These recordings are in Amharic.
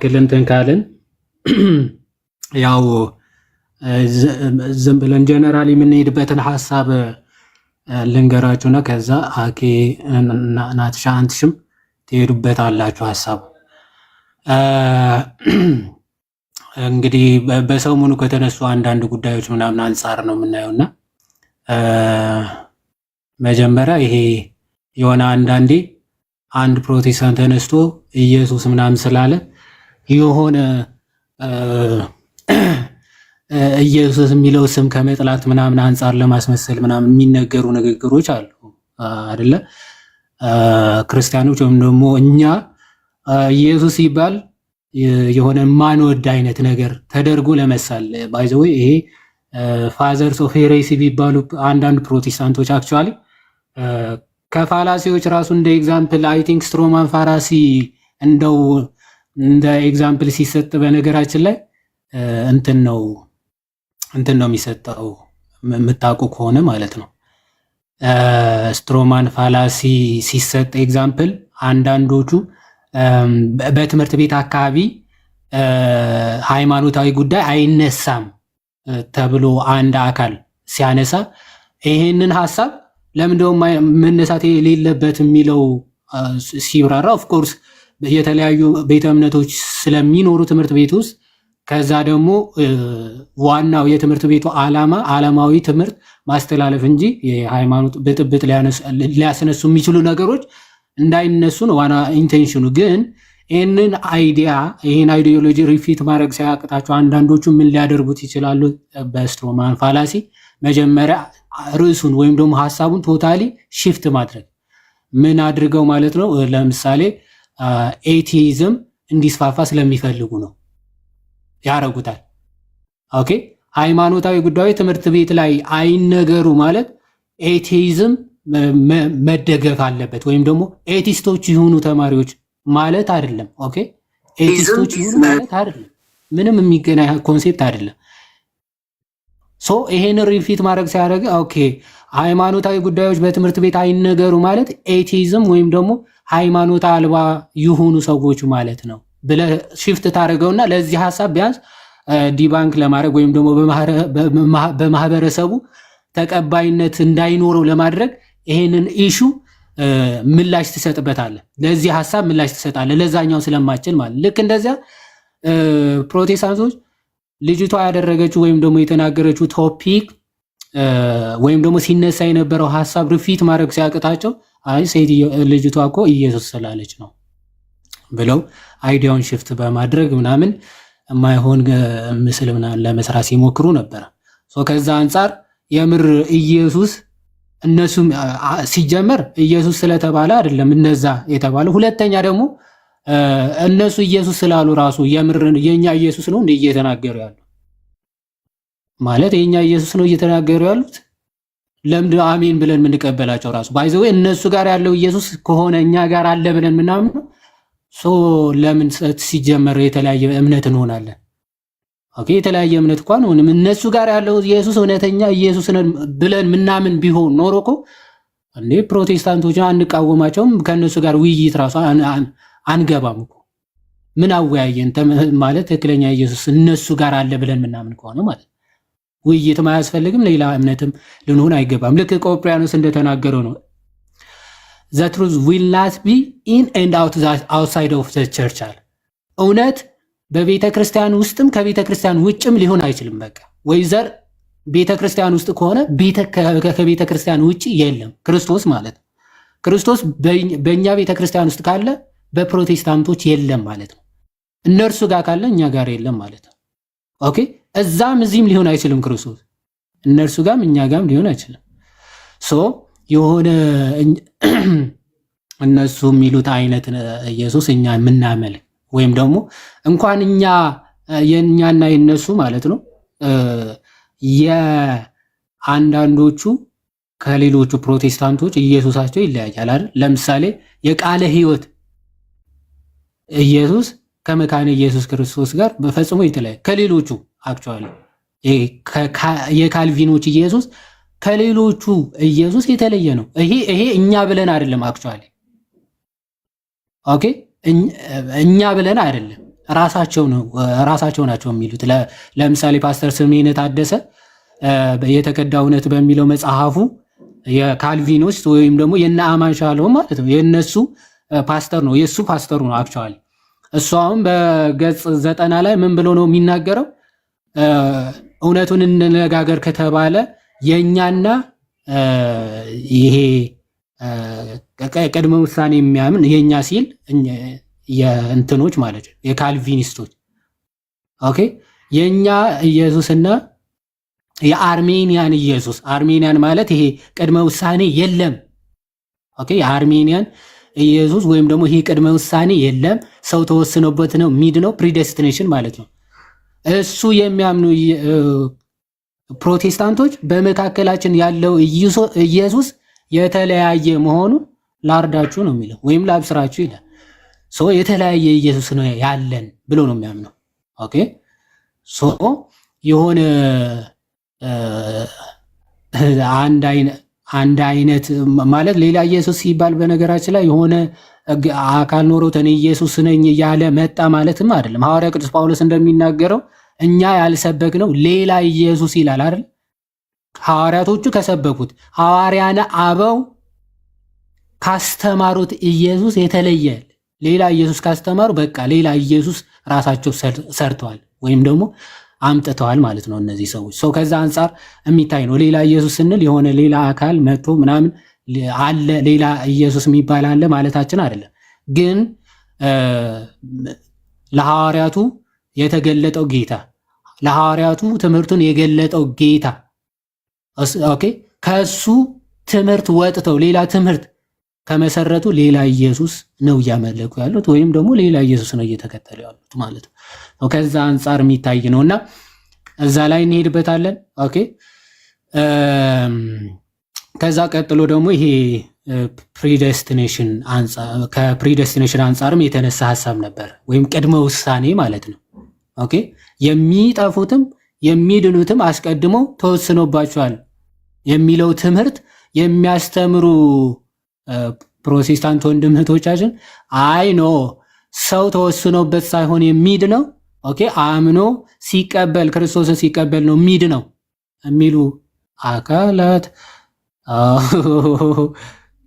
ያክል እንትን ካልን ያው ዝም ብለን ጀነራሊ የምንሄድበትን ሐሳብ ልንገራችሁና ከዛ አኬ ናትሻ አንትሽም ትሄዱበታላችሁ ሐሳብ። እንግዲህ በሰሞኑ ከተነሱ አንዳንድ ጉዳዮች ምናምን አንጻር ነው የምናየውና መጀመሪያ ይሄ የሆነ አንዳንዴ አንድ ፕሮቴስታንት ተነስቶ ኢየሱስ ምናምን ስላለ የሆነ ኢየሱስ የሚለው ስም ከመጥላት ምናምን አንጻር ለማስመሰል ምናምን የሚነገሩ ንግግሮች አሉ አይደለ? ክርስቲያኖች ወይም ደግሞ እኛ ኢየሱስ ሲባል የሆነ ማንወድ አይነት ነገር ተደርጎ ለመሳል ባይ ዘ ወይ ይሄ ፋዘርስ ኦፍ ሄሬሲ ቢባሉ አንዳንድ ፕሮቴስታንቶች አክቹአሊ ከፋላሲዎች ራሱ እንደ ኤግዛምፕል አይ ቲንክ ስትሮማን ፋራሲ እንደው እንደ ኤግዛምፕል ሲሰጥ በነገራችን ላይ እንትን ነው የሚሰጠው የምታውቁ ከሆነ ማለት ነው። ስትሮማን ፋላሲ ሲሰጥ ኤግዛምፕል አንዳንዶቹ በትምህርት ቤት አካባቢ ሃይማኖታዊ ጉዳይ አይነሳም ተብሎ አንድ አካል ሲያነሳ ይሄንን ሐሳብ ለምንድነው መነሳት የሌለበት የሚለው ሲብራራ ኦፍኮርስ የተለያዩ ቤተ እምነቶች ስለሚኖሩ ትምህርት ቤት ውስጥ ከዛ ደግሞ ዋናው የትምህርት ቤቱ ዓላማዊ ትምህርት ማስተላለፍ እንጂ የሃይማኖት ብጥብጥ ሊያስነሱ የሚችሉ ነገሮች እንዳይነሱ ነው ዋና ኢንቴንሽኑ። ግን ይህን አይዲዮሎጂ ሪፊት ማድረግ ሳያቅታቸው አንዳንዶቹ ምን ሊያደርጉት ይችላሉ? በስትሮማን ፋላሲ መጀመሪያ ርዕሱን ወይም ደግሞ ሐሳቡን ቶታሊ ሽፍት ማድረግ ምን አድርገው ማለት ነው። ለምሳሌ ኤቲይዝም እንዲስፋፋ ስለሚፈልጉ ነው ያረጉታል። ኦኬ ሃይማኖታዊ ጉዳዮች ትምህርት ቤት ላይ አይነገሩ ማለት ኤቲይዝም መደገፍ አለበት ወይም ደግሞ ኤቲስቶች ይሁኑ ተማሪዎች ማለት አይደለም። ኦኬ ኤቲስቶች ይሁኑ ማለት አይደለም። ምንም የሚገናኝ ኮንሴፕት አይደለም። ሶ ይሄን ሪፊት ማድረግ ሲያደርግ ኦኬ ሃይማኖታዊ ጉዳዮች በትምህርት ቤት አይነገሩ ማለት ኤቲዝም ወይም ደግሞ ሃይማኖት አልባ ይሁኑ ሰዎች ማለት ነው ብለህ ሽፍት ታደርገውና ለዚህ ሐሳብ ቢያንስ ዲባንክ ለማድረግ ወይም ደግሞ በማህበረሰቡ ተቀባይነት እንዳይኖረው ለማድረግ ይሄንን ኢሹ ምላሽ ትሰጥበታለህ። ለዚህ ሐሳብ ምላሽ ትሰጣለህ፣ ለዛኛው ስለማችል ማለት ልክ እንደዚያ ፕሮቴስታንቶች ልጅቷ ያደረገችው ወይም ደግሞ የተናገረችው ቶፒክ ወይም ደግሞ ሲነሳ የነበረው ሐሳብ ሪፊት ማድረግ ሲያቅታቸው አይ ልጅቷ እኮ ኢየሱስ ስላለች ነው ብለው አይዲያውን ሽፍት በማድረግ ምናምን የማይሆን ምስል ምናምን ለመስራት ሲሞክሩ ነበር። ከዛ አንጻር የምር ኢየሱስ እነሱም ሲጀመር ኢየሱስ ስለተባለ አይደለም እነዛ የተባለ። ሁለተኛ ደግሞ እነሱ ኢየሱስ ስላሉ ራሱ የምር የኛ ኢየሱስ ነው እንደ እየተናገሩ ያሉ ማለት የኛ ኢየሱስ ነው እየተናገሩ ያሉት። ለምንድን አሜን ብለን የምንቀበላቸው ራሱ ባይዘው እነሱ ጋር ያለው ኢየሱስ ከሆነ እኛ ጋር አለ ብለን ምናምን ለምን ሲጀመር የተለያየ እምነት እንሆናለን? ኦኬ የተለያየ እምነት እንኳን ሆነም እነሱ ጋር ያለው ኢየሱስ እውነተኛ ኢየሱስ ነን ብለን ምናምን ቢሆን ኖሮ እኮ እንዴ ፕሮቴስታንቶችን አንቃወማቸውም፣ ከነሱ ጋር ውይይት ራሱ አንገባም እኮ። ምን አወያየን ማለት ትክክለኛ ኢየሱስ እነሱ ጋር አለ ብለን ምናምን ከሆነ ማለት ውይይት ማያስፈልግም፣ ሌላ እምነትም ልንሆን አይገባም። ልክ ቆጵሪያኖስ እንደተናገረው ነው the truth will not be in and outside of the church አለ። እውነት በቤተ ክርስቲያን ውስጥም ከቤተ ክርስቲያን ውጭም ሊሆን አይችልም። በቃ ወይዘር ቤተ ክርስቲያን ውስጥ ከሆነ ከቤተ ክርስቲያን ውጭ የለም ክርስቶስ ማለት ነው። ክርስቶስ በእኛ ቤተ ክርስቲያን ውስጥ ካለ በፕሮቴስታንቶች የለም ማለት ነው። እነርሱ ጋር ካለ እኛ ጋር የለም ማለት ነው። ኦኬ እዛም እዚህም ሊሆን አይችልም ክርስቶስ፣ እነርሱ ጋርም እኛ ጋርም ሊሆን አይችልም። የሆነ እነሱ የሚሉት አይነት ኢየሱስ እኛ የምናመልክ ወይም ደግሞ እንኳን የእኛና የነሱ ማለት ነው የአንዳንዶቹ ከሌሎቹ ፕሮቴስታንቶች ኢየሱሳቸው ይለያያል አይደል? ለምሳሌ የቃለ ሕይወት ኢየሱስ ከመካነ ኢየሱስ ክርስቶስ ጋር በፈጽሞ የተለያየ ከሌሎቹ አክቹአሊ የካልቪኖች ኢየሱስ ከሌሎቹ ኢየሱስ የተለየ ነው። ይሄ እኛ ብለን አይደለም አክቹአሊ ኦኬ እኛ ብለን አይደለም ራሳቸው ናቸው የሚሉት። ለምሳሌ ፓስተር ስሜነ ታደሰ የተከዳ እውነት በሚለው መጽሐፉ የካልቪኒስት ወይም ደግሞ የነ አማን ሻሎም ማለት ነው የነሱ ፓስተር ነው፣ የሱ ፓስተሩ ነው አክቹዋሊ። እሱ አሁን በገጽ 90 ላይ ምን ብሎ ነው የሚናገረው? እውነቱን እንነጋገር ከተባለ የኛና ይሄ ቅድመ ውሳኔ የሚያምን የኛ ሲል የእንትኖች ማለት ነው የካልቪኒስቶች ኦኬ፣ የኛ ኢየሱስና የአርሜኒያን ኢየሱስ። አርሜኒያን ማለት ይሄ ቅድመ ውሳኔ የለም። ኦኬ፣ የአርሜኒያን ኢየሱስ ወይም ደግሞ ይሄ ቅድመ ውሳኔ የለም፣ ሰው ተወስኖበት ነው ሚድ ነው ፕሪዴስቲኔሽን ማለት ነው። እሱ የሚያምኑ ፕሮቴስታንቶች በመካከላችን ያለው ኢየሱስ የተለያየ መሆኑን ላርዳችሁ ነው የሚለው ወይም ላብስራችሁ ይላል። ሶ የተለያየ ኢየሱስ ነው ያለን ብሎ ነው የሚያምነው። ኦኬ ሶ የሆነ አንድ አይነት ማለት ሌላ ኢየሱስ ሲባል በነገራችን ላይ የሆነ አካል ኖሮት እኔ ኢየሱስ ነኝ እያለ መጣ ማለትም አይደለም። ሐዋርያ ቅዱስ ጳውሎስ እንደሚናገረው እኛ ያልሰበክነው ሌላ ኢየሱስ ይላል አይደል? ሐዋርያቶቹ ከሰበኩት ሐዋርያነ አበው ካስተማሩት ኢየሱስ የተለየ ሌላ ኢየሱስ ካስተማሩ በቃ ሌላ ኢየሱስ ራሳቸው ሰርተዋል ወይም ደግሞ አምጥተዋል ማለት ነው እነዚህ ሰዎች። ሰው ከዛ አንጻር የሚታይ ነው። ሌላ ኢየሱስ ስንል የሆነ ሌላ አካል መጥቶ ምናምን አለ ሌላ ኢየሱስ የሚባል አለ ማለታችን አይደለም። ግን ለሐዋርያቱ የተገለጠው ጌታ ለሐዋርያቱ ትምህርቱን የገለጠው ጌታ ኦኬ፣ ከሱ ትምህርት ወጥተው ሌላ ትምህርት ከመሰረቱ ሌላ ኢየሱስ ነው እያመለኩ ያሉት ወይም ደግሞ ሌላ ኢየሱስ ነው እየተከተሉ ያሉት ማለት ነው። ከዛ አንጻር የሚታይ ነውና እዛ ላይ እንሄድበታለን። ኦኬ ከዛ ቀጥሎ ደግሞ ይሄ ፕሪዴስቲኔሽን ከፕሪዴስቲኔሽን አንጻርም የተነሳ ሐሳብ ነበር ወይም ቅድመ ውሳኔ ማለት ነው። ኦኬ የሚጠፉትም የሚድኑትም አስቀድመው ተወስኖባቸዋል የሚለው ትምህርት የሚያስተምሩ ፕሮቴስታንት ወንድም እህቶቻችን አይ ኖ ሰው ተወስኖበት ሳይሆን የሚድነው ኦኬ አምኖ ሲቀበል ክርስቶስን ሲቀበል ነው የሚድነው የሚሉ አካላት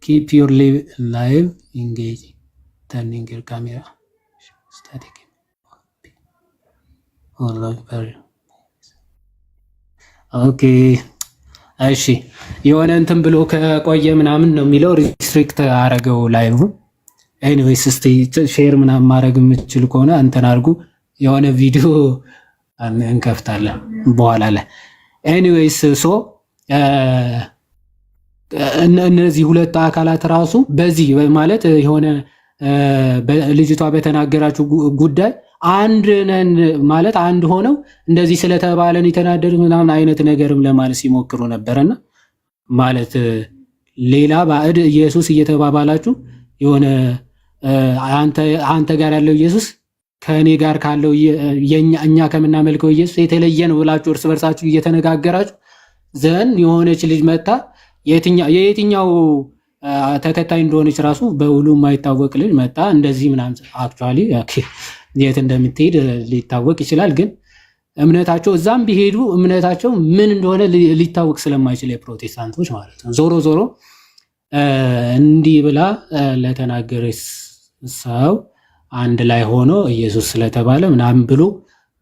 keep your live engage turning your camera static ኦኬ እሺ የሆነ እንትን ብሎ ከቆየ ምናምን ነው የሚለው ሪስትሪክት አረገው ላይቭ። ኤኒዌይስ እስቲ ሼር ምናምን ማድረግ የምትችል ከሆነ እንትን አድርጉ። የሆነ ቪዲዮ እንከፍታለን በኋላ ላይ። ኤኒዌይስ ሶ እነዚህ ሁለት አካላት ራሱ በዚህ ማለት የሆነ ልጅቷ በተናገራችሁ ጉዳይ አንድ ነን ማለት አንድ ሆነው እንደዚህ ስለተባለን የተናደዱ ምናምን አይነት ነገርም ለማለት ሲሞክሩ ነበርና ማለት ሌላ ባዕድ ኢየሱስ እየተባባላችሁ የሆነ አንተ ጋር ያለው ኢየሱስ ከእኔ ጋር ካለው እኛ ከምናመልከው ኢየሱስ የተለየ ነው ብላችሁ እርስ በርሳችሁ እየተነጋገራችሁ ዘን የሆነች ልጅ መጣ የየትኛው ተከታይ እንደሆነች ራሱ በውሉ የማይታወቅ ልጅ መጣ እንደዚህ ምናምን አክቹአሊ የት እንደምትሄድ ሊታወቅ ይችላል። ግን እምነታቸው እዛም ቢሄዱ እምነታቸው ምን እንደሆነ ሊታወቅ ስለማይችል የፕሮቴስታንቶች ማለት ነው። ዞሮ ዞሮ እንዲህ ብላ ለተናገረች ሰው አንድ ላይ ሆኖ ኢየሱስ ስለተባለ ምናምን ብሎ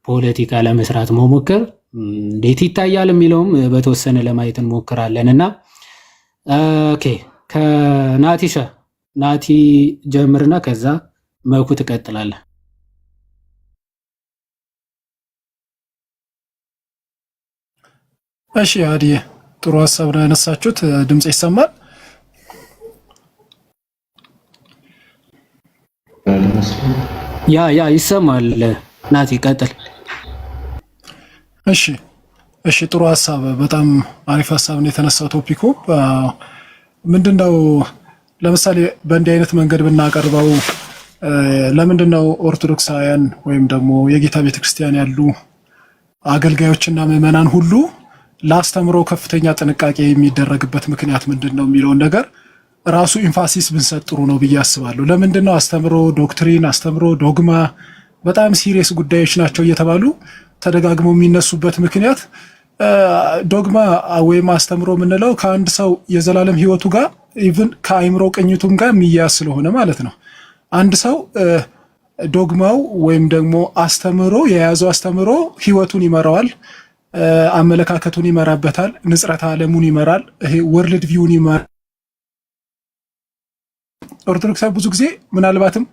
ፖለቲካ ለመስራት መሞከር እንዴት ይታያል የሚለውም በተወሰነ ለማየት እንሞክራለን እና ኦኬ ከናቲሻ ናቲ ጀምርና ከዛ መኩ ትቀጥላለህ። እሺ አዲዬ ጥሩ ሀሳብ ነው ያነሳችሁት። ድምጽ ይሰማል? ያ ይሰማል። ናቲ ቀጥል። እሺ ጥሩ ሀሳብ፣ በጣም አሪፍ ሀሳብ ነው የተነሳው። ቶፒኩ ምንድነው? ለምሳሌ በእንዲህ አይነት መንገድ ብናቀርበው ለምንድነው ኦርቶዶክሳውያን ወይም ደግሞ የጌታ ቤተክርስቲያን ያሉ አገልጋዮችና ምዕመናን ሁሉ ለአስተምሮ ከፍተኛ ጥንቃቄ የሚደረግበት ምክንያት ምንድነው የሚለውን ነገር ራሱ ኢንፋሲስ ብንሰጥ ጥሩ ነው ብዬ አስባለሁ። ለምንድነው አስተምሮ ዶክትሪን፣ አስተምሮ ዶግማ በጣም ሲሪየስ ጉዳዮች ናቸው እየተባሉ ተደጋግመው የሚነሱበት ምክንያት ዶግማ ወይም አስተምሮ የምንለው ከአንድ ሰው የዘላለም ህይወቱ ጋር ኢቭን ከአይምሮ ቅኝቱም ጋር የሚያያዝ ስለሆነ ማለት ነው። አንድ ሰው ዶግማው ወይም ደግሞ አስተምሮ የያዘው አስተምሮ ህይወቱን ይመራዋል፣ አመለካከቱን ይመራበታል፣ ንጽረተ ዓለሙን ይመራል፣ ይሄ ወርልድ ቪውን ይመራል። ኦርቶዶክሳዊ ብዙ ጊዜ ምናልባትም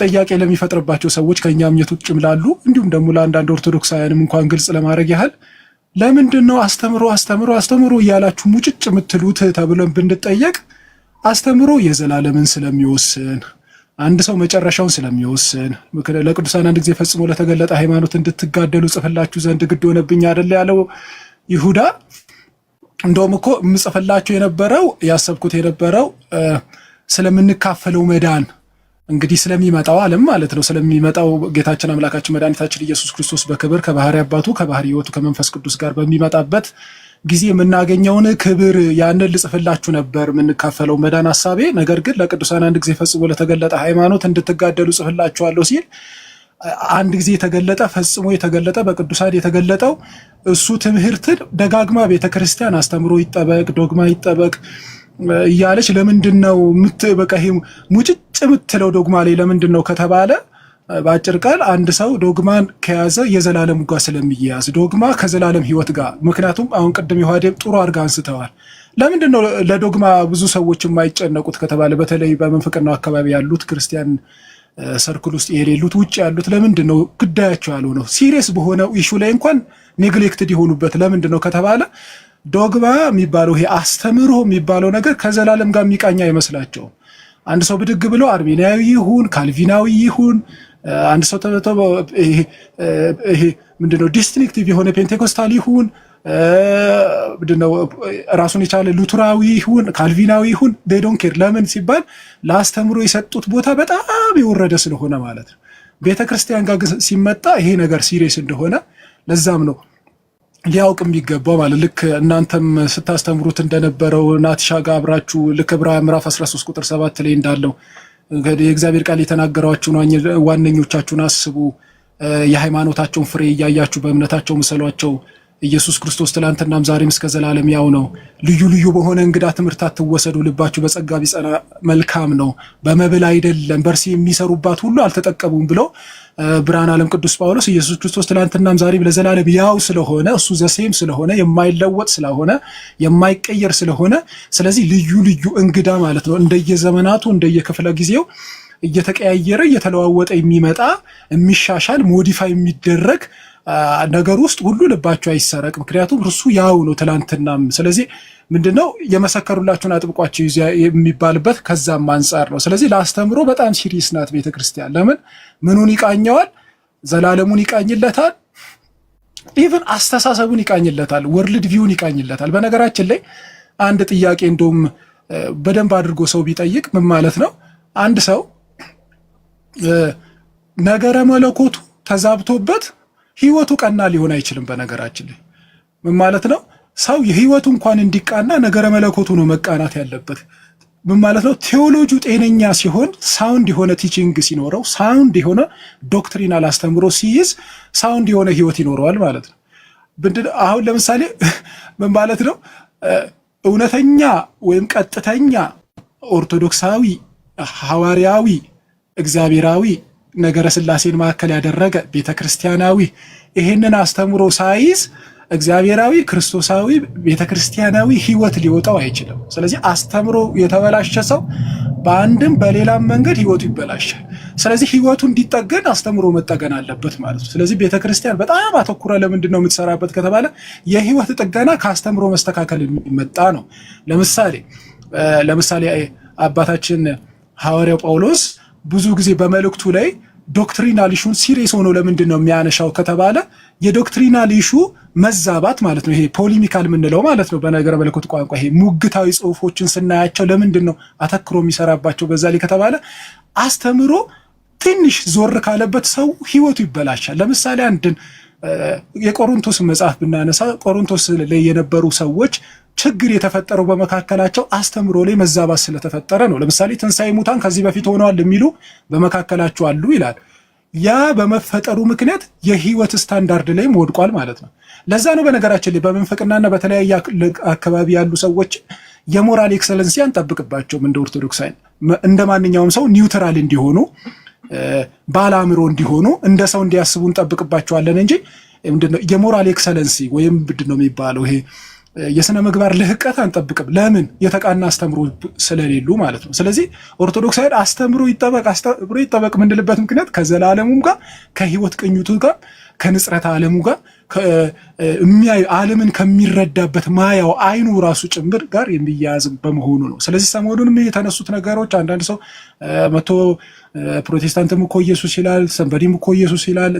ጥያቄ ለሚፈጥርባቸው ሰዎች ከኛ እምነት ውጭም ላሉ እንዲሁም ደግሞ ለአንዳንድ ኦርቶዶክሳውያንም እንኳን ግልጽ ለማድረግ ያህል ለምንድን ነው አስተምሮ እያላችሁ ሙጭጭ የምትሉት ተብለን ብንጠየቅ አስተምሮ የዘላለምን ስለሚወስን አንድ ሰው መጨረሻውን ስለሚወስን ለቅዱሳን አንድ ጊዜ ፈጽሞ ለተገለጠ ሃይማኖት እንድትጋደሉ ጽፈላችሁ ዘንድ ግድ ሆነብኝ አይደል ያለው ይሁዳ። እንደውም እኮ ምጽፈላችሁ የነበረው ያሰብኩት የነበረው ስለምንካፈለው መዳን እንግዲህ ስለሚመጣው ዓለም ማለት ነው። ስለሚመጣው ጌታችን አምላካችን መድኃኒታችን ኢየሱስ ክርስቶስ በክብር ከባህሪ አባቱ ከባህሪ ሕይወቱ ከመንፈስ ቅዱስ ጋር በሚመጣበት ጊዜ የምናገኘውን ክብር ያንን ልጽፍላችሁ ነበር የምንካፈለው መዳን ሐሳቤ። ነገር ግን ለቅዱሳን አንድ ጊዜ ፈጽሞ ለተገለጠ ሃይማኖት እንድትጋደሉ ጽፍላችኋለሁ ሲል አንድ ጊዜ የተገለጠ ፈጽሞ የተገለጠ በቅዱሳን የተገለጠው እሱ ትምህርትን ደጋግማ ቤተክርስቲያን አስተምሮ ይጠበቅ ዶግማ ይጠበቅ እያለች ለምንድነው በቃ ይሄ ሙጭጭ የምትለው ዶግማ ላይ ለምንድነው ከተባለ በአጭር ቃል አንድ ሰው ዶግማን ከያዘ የዘላለም ጋር ስለሚያያዝ ዶግማ ከዘላለም ህይወት ጋር። ምክንያቱም አሁን ቅድም ይሁዳ ጥሩ አድርጋ አንስተዋል። ለምንድነው ለዶግማ ብዙ ሰዎች የማይጨነቁት ከተባለ በተለይ በመንፈቅናው አካባቢ ያሉት ክርስቲያን ሰርክል ውስጥ የሌሉት ውጭ ያሉት ለምንድነው ጉዳያቸው ያልሆነው ሲሪየስ በሆነ ኢሹ ላይ እንኳን ኔግሌክትድ የሆኑበት ለምንድነው ከተባለ ዶግማ የሚባለው ይሄ አስተምሮ የሚባለው ነገር ከዘላለም ጋር የሚቃኛ አይመስላቸውም። አንድ ሰው ብድግ ብሎ አርሜኒያዊ ይሁን ካልቪናዊ ይሁን አንድ ሰው ይሄ ምንድነው ዲስቲንክቲቭ የሆነ ፔንቴኮስታል ይሁን ምንድነው ራሱን የቻለ ሉትራዊ ይሁን ካልቪናዊ ይሁን they don't care። ለምን ሲባል ለአስተምሮ የሰጡት ቦታ በጣም የወረደ ስለሆነ ማለት ነው። ቤተክርስቲያን ጋር ሲመጣ ይሄ ነገር ሲሪየስ እንደሆነ ለዛም ነው ሊያውቅ የሚገባው ማለት ልክ እናንተም ስታስተምሩት እንደነበረው ናቲሻ ጋር አብራችሁ ልክ ዕብራውያን ምዕራፍ 13 ቁጥር 7 ላይ እንዳለው እንግዲህ የእግዚአብሔር ቃል የተናገራችሁን ዋነኞቻችሁን አስቡ፣ የሃይማኖታቸውን ፍሬ እያያችሁ በእምነታቸው ምሰሏቸው። ኢየሱስ ክርስቶስ ትላንትናም ዛሬም እስከ ዘላለም ያው ነው። ልዩ ልዩ በሆነ እንግዳ ትምህርት አትወሰዱ፣ ልባችሁ በጸጋ ቢጸና መልካም ነው። በመብል አይደለም በእርሱ የሚሰሩባት ሁሉ አልተጠቀሙም ብሎ ብርሃነ ዓለም ቅዱስ ጳውሎስ ኢየሱስ ክርስቶስ ትላንትናም ዛሬም ለዘላለም ያው ስለሆነ እሱ ዘሴም ስለሆነ የማይለወጥ ስለሆነ የማይቀየር ስለሆነ ስለዚህ ልዩ ልዩ እንግዳ ማለት ነው እንደየዘመናቱ እንደየክፍለ ጊዜው እየተቀያየረ እየተለዋወጠ የሚመጣ የሚሻሻል ሞዲፋይ የሚደረግ ነገር ውስጥ ሁሉ ልባችሁ አይሰረቅ፣ ምክንያቱም እርሱ ያው ነው ትላንትናም። ስለዚህ ምንድነው የመሰከሩላችሁን አጥብቋችሁ የሚባልበት ከዛም አንጻር ነው። ስለዚህ ለአስተምሮ በጣም ሲሪየስ ናት ቤተክርስቲያን። ለምን ምኑን ይቃኘዋል? ዘላለሙን ይቃኝለታል፣ ኢቭን አስተሳሰቡን ይቃኝለታል፣ ወርልድ ቪውን ይቃኝለታል። በነገራችን ላይ አንድ ጥያቄ እንደውም በደንብ አድርጎ ሰው ቢጠይቅ ምን ማለት ነው? አንድ ሰው ነገረ መለኮቱ ተዛብቶበት ህይወቱ ቀና ሊሆን አይችልም። በነገራችን ላይ ምን ማለት ነው? ሰው የህይወቱ እንኳን እንዲቃና ነገረ መለኮቱ ነው መቃናት ያለበት። ምን ማለት ነው? ቴዎሎጂው ጤነኛ ሲሆን ሳውንድ የሆነ ቲቺንግ ሲኖረው ሳውንድ የሆነ ዶክትሪናል አስተምሮ ሲይዝ ሳውንድ የሆነ ህይወት ይኖረዋል ማለት ነው። አሁን ለምሳሌ ምን ማለት ነው? እውነተኛ ወይም ቀጥተኛ ኦርቶዶክሳዊ ሐዋርያዊ እግዚአብሔራዊ ነገረ ስላሴን ማዕከል ያደረገ ቤተክርስቲያናዊ ይሄንን አስተምሮ ሳይዝ እግዚአብሔራዊ ክርስቶሳዊ ቤተክርስቲያናዊ ህይወት ሊወጣው አይችልም። ስለዚህ አስተምሮ የተበላሸ ሰው በአንድም በሌላም መንገድ ህይወቱ ይበላሻል። ስለዚህ ህይወቱ እንዲጠገን አስተምሮ መጠገን አለበት ማለት ነው። ስለዚህ ቤተክርስቲያን በጣም አተኩራ ለምንድን ነው የምትሰራበት ከተባለ የህይወት ጥገና ከአስተምሮ መስተካከል የሚመጣ ነው። ለምሳሌ አባታችን ሐዋርያው ጳውሎስ ብዙ ጊዜ በመልእክቱ ላይ ዶክትሪናል ኢሹን ሲሪየስ ሆኖ ለምንድን ነው የሚያነሻው ከተባለ የዶክትሪናል ኢሹ መዛባት ማለት ነው። ይሄ ፖሊሚካል የምንለው ማለት ነው በነገረ መለኮት ቋንቋ። ይሄ ሙግታዊ ጽሁፎችን ስናያቸው ለምንድን ነው አተክሮ የሚሰራባቸው በዛ ላይ ከተባለ አስተምሮ ትንሽ ዞር ካለበት ሰው ህይወቱ ይበላሻል። ለምሳሌ አንድን የቆሮንቶስ መጽሐፍ ብናነሳ ቆሮንቶስ ላይ የነበሩ ሰዎች ችግር የተፈጠረው በመካከላቸው አስተምሮ ላይ መዛባት ስለተፈጠረ ነው። ለምሳሌ ትንሣኤ ሙታን ከዚህ በፊት ሆነዋል የሚሉ በመካከላቸው አሉ ይላል። ያ በመፈጠሩ ምክንያት የህይወት ስታንዳርድ ላይም ወድቋል ማለት ነው። ለዛ ነው በነገራችን ላይ በመንፈቅናና በተለያየ አካባቢ ያሉ ሰዎች የሞራል ኤክሰለንሲ አንጠብቅባቸውም። እንደ ኦርቶዶክሳውያን እንደ ማንኛውም ሰው ኒውትራል እንዲሆኑ ባለአእምሮ እንዲሆኑ እንደ ሰው እንዲያስቡ እንጠብቅባቸዋለን እንጂ ምንድነው የሞራል ኤክሰለንሲ ወይም ምንድነው የሚባለው ይሄ የሥነ ምግባር ልህቀት አንጠብቅም። ለምን? የተቃና አስተምሮ ስለሌሉ ማለት ነው። ስለዚህ ኦርቶዶክሳውያን አስተምሮ ይጠበቅ ምንልበት ምክንያት ከዘላለሙም ጋር ከህይወት ቅኝቱ ጋር ከንጽረተ ዓለሙ ጋር የሚያዩ ዓለምን ከሚረዳበት ማያው አይኑ ራሱ ጭምር ጋር የሚያያዝ በመሆኑ ነው። ስለዚህ ሰሞኑንም የተነሱት ነገሮች አንዳንድ ሰው መቶ ፕሮቴስታንትም እኮ ኢየሱስ ይላል፣ ሰንበዲም እኮ ኢየሱስ ይላል፣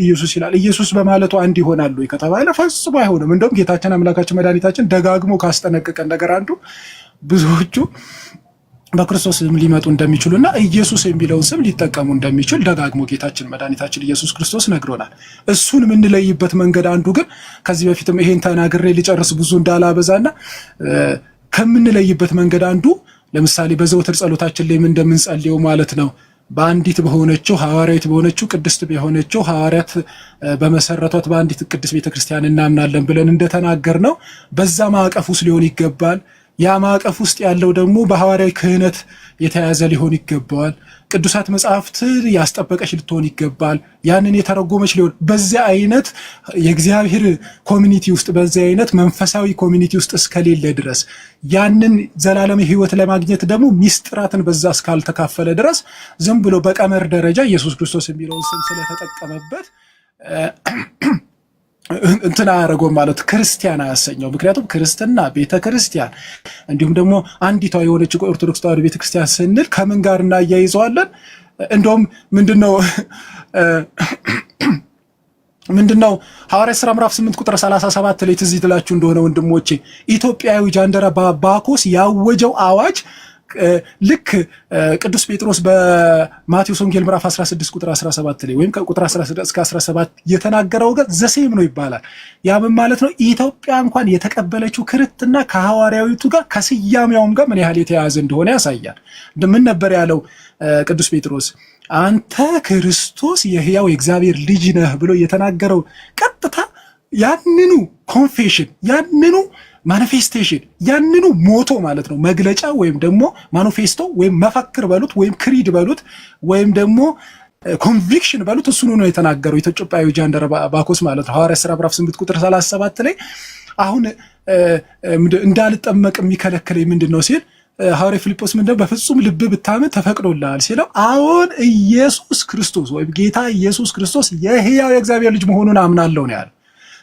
ኢየሱስ ይላል። ኢየሱስ በማለቱ አንድ ይሆናሉ ከተባለ ፈጽሞ አይሆንም። እንደውም ጌታችን አምላካችን መድኃኒታችን ደጋግሞ ካስጠነቀቀን ነገር አንዱ ብዙዎቹ በክርስቶስ ስም ሊመጡ እንደሚችሉና ኢየሱስ የሚለውን ስም ሊጠቀሙ እንደሚችል ደጋግሞ ጌታችን መድኃኒታችን ኢየሱስ ክርስቶስ ነግሮናል። እሱን የምንለይበት መንገድ አንዱ ግን ከዚህ በፊትም ይሄን ተናግሬ ሊጨርስ ብዙ እንዳላበዛና ከምንለይበት መንገድ አንዱ ለምሳሌ በዘወትር ጸሎታችን ላይ እንደምንጸልየው ማለት ነው በአንዲት በሆነችው ሐዋርያዊት በሆነችው ቅድስት በሆነችው ሐዋርያት በመሰረቷት በአንዲት ቅድስት ቤተክርስቲያን እናምናለን ብለን እንደተናገር ነው በዛ ማዕቀፍ ውስጥ ሊሆን ይገባል። ያ ማዕቀፍ ውስጥ ያለው ደግሞ በሐዋርያዊ ክህነት የተያዘ ሊሆን ይገባዋል። ቅዱሳት መጽሐፍት ያስጠበቀች ልትሆን ይገባል። ያንን የተረጎመች ሊሆን በዚያ አይነት የእግዚአብሔር ኮሚኒቲ ውስጥ በዚያ አይነት መንፈሳዊ ኮሚኒቲ ውስጥ እስከሌለ ድረስ ያንን ዘላለም ሕይወት ለማግኘት ደግሞ ሚስጥራትን በዛ እስካልተካፈለ ድረስ ዝም ብሎ በቀመር ደረጃ ኢየሱስ ክርስቶስ የሚለውን ስም ስለተጠቀመበት እንትና ያደረገው ማለት ክርስቲያን አያሰኘው። ምክንያቱም ክርስትና ቤተ ክርስቲያን እንዲሁም ደግሞ አንዲቷ የሆነች ኦርቶዶክስ ተዋሕዶ ቤተ ክርስቲያን ስንል ከምን ጋር እናያይዘዋለን? እንደውም ምንድነው ሐዋርያት ሥራ ምዕራፍ 8 ቁጥር 37 ላይ ትዝ ይላችሁ እንደሆነ ወንድሞቼ ኢትዮጵያዊ ጃንደረባ ባኮስ ያወጀው አዋጅ ልክ ቅዱስ ጴጥሮስ በማቴዎስ ወንጌል ምዕራፍ 16 ቁጥር 17 ላይ ወይም ከቁጥር 16 እስከ 17 የተናገረው ጋር ዘሴም ነው ይባላል። ያ ምን ማለት ነው? ኢትዮጵያ እንኳን የተቀበለችው ክርስትና ከሐዋርያዊቱ ጋር ከስያሜውም ጋር ምን ያህል የተያያዘ እንደሆነ ያሳያል። ምን ነበር ያለው ቅዱስ ጴጥሮስ? አንተ ክርስቶስ የሕያው የእግዚአብሔር ልጅ ነህ ብሎ የተናገረው ቀጥታ ያንኑ ኮንፌሽን ያንኑ ማኒፌስቴሽን ያንኑ ሞቶ ማለት ነው መግለጫ ወይም ደግሞ ማኒፌስቶ ወይም መፈክር በሉት ወይም ክሪድ በሉት ወይም ደግሞ ኮንቪክሽን በሉት እሱኑ ነው የተናገረው ኢትዮጵያዊ ጃንደረባ ባኮስ ማለት ነው። ሐዋርያት ሥራ ምዕራፍ 8 ቁጥር 37 ላይ አሁን እንዳልጠመቅ የሚከለክለኝ ምንድነው ሲል ሐዋርያ ፊልጶስ ምንድነው በፍጹም ልብ ብታምን ተፈቅዶልሃል ሲለው አሁን ኢየሱስ ክርስቶስ ወይም ጌታ ኢየሱስ ክርስቶስ የሕያው የእግዚአብሔር ልጅ መሆኑን አምናለሁ ነው ያለው።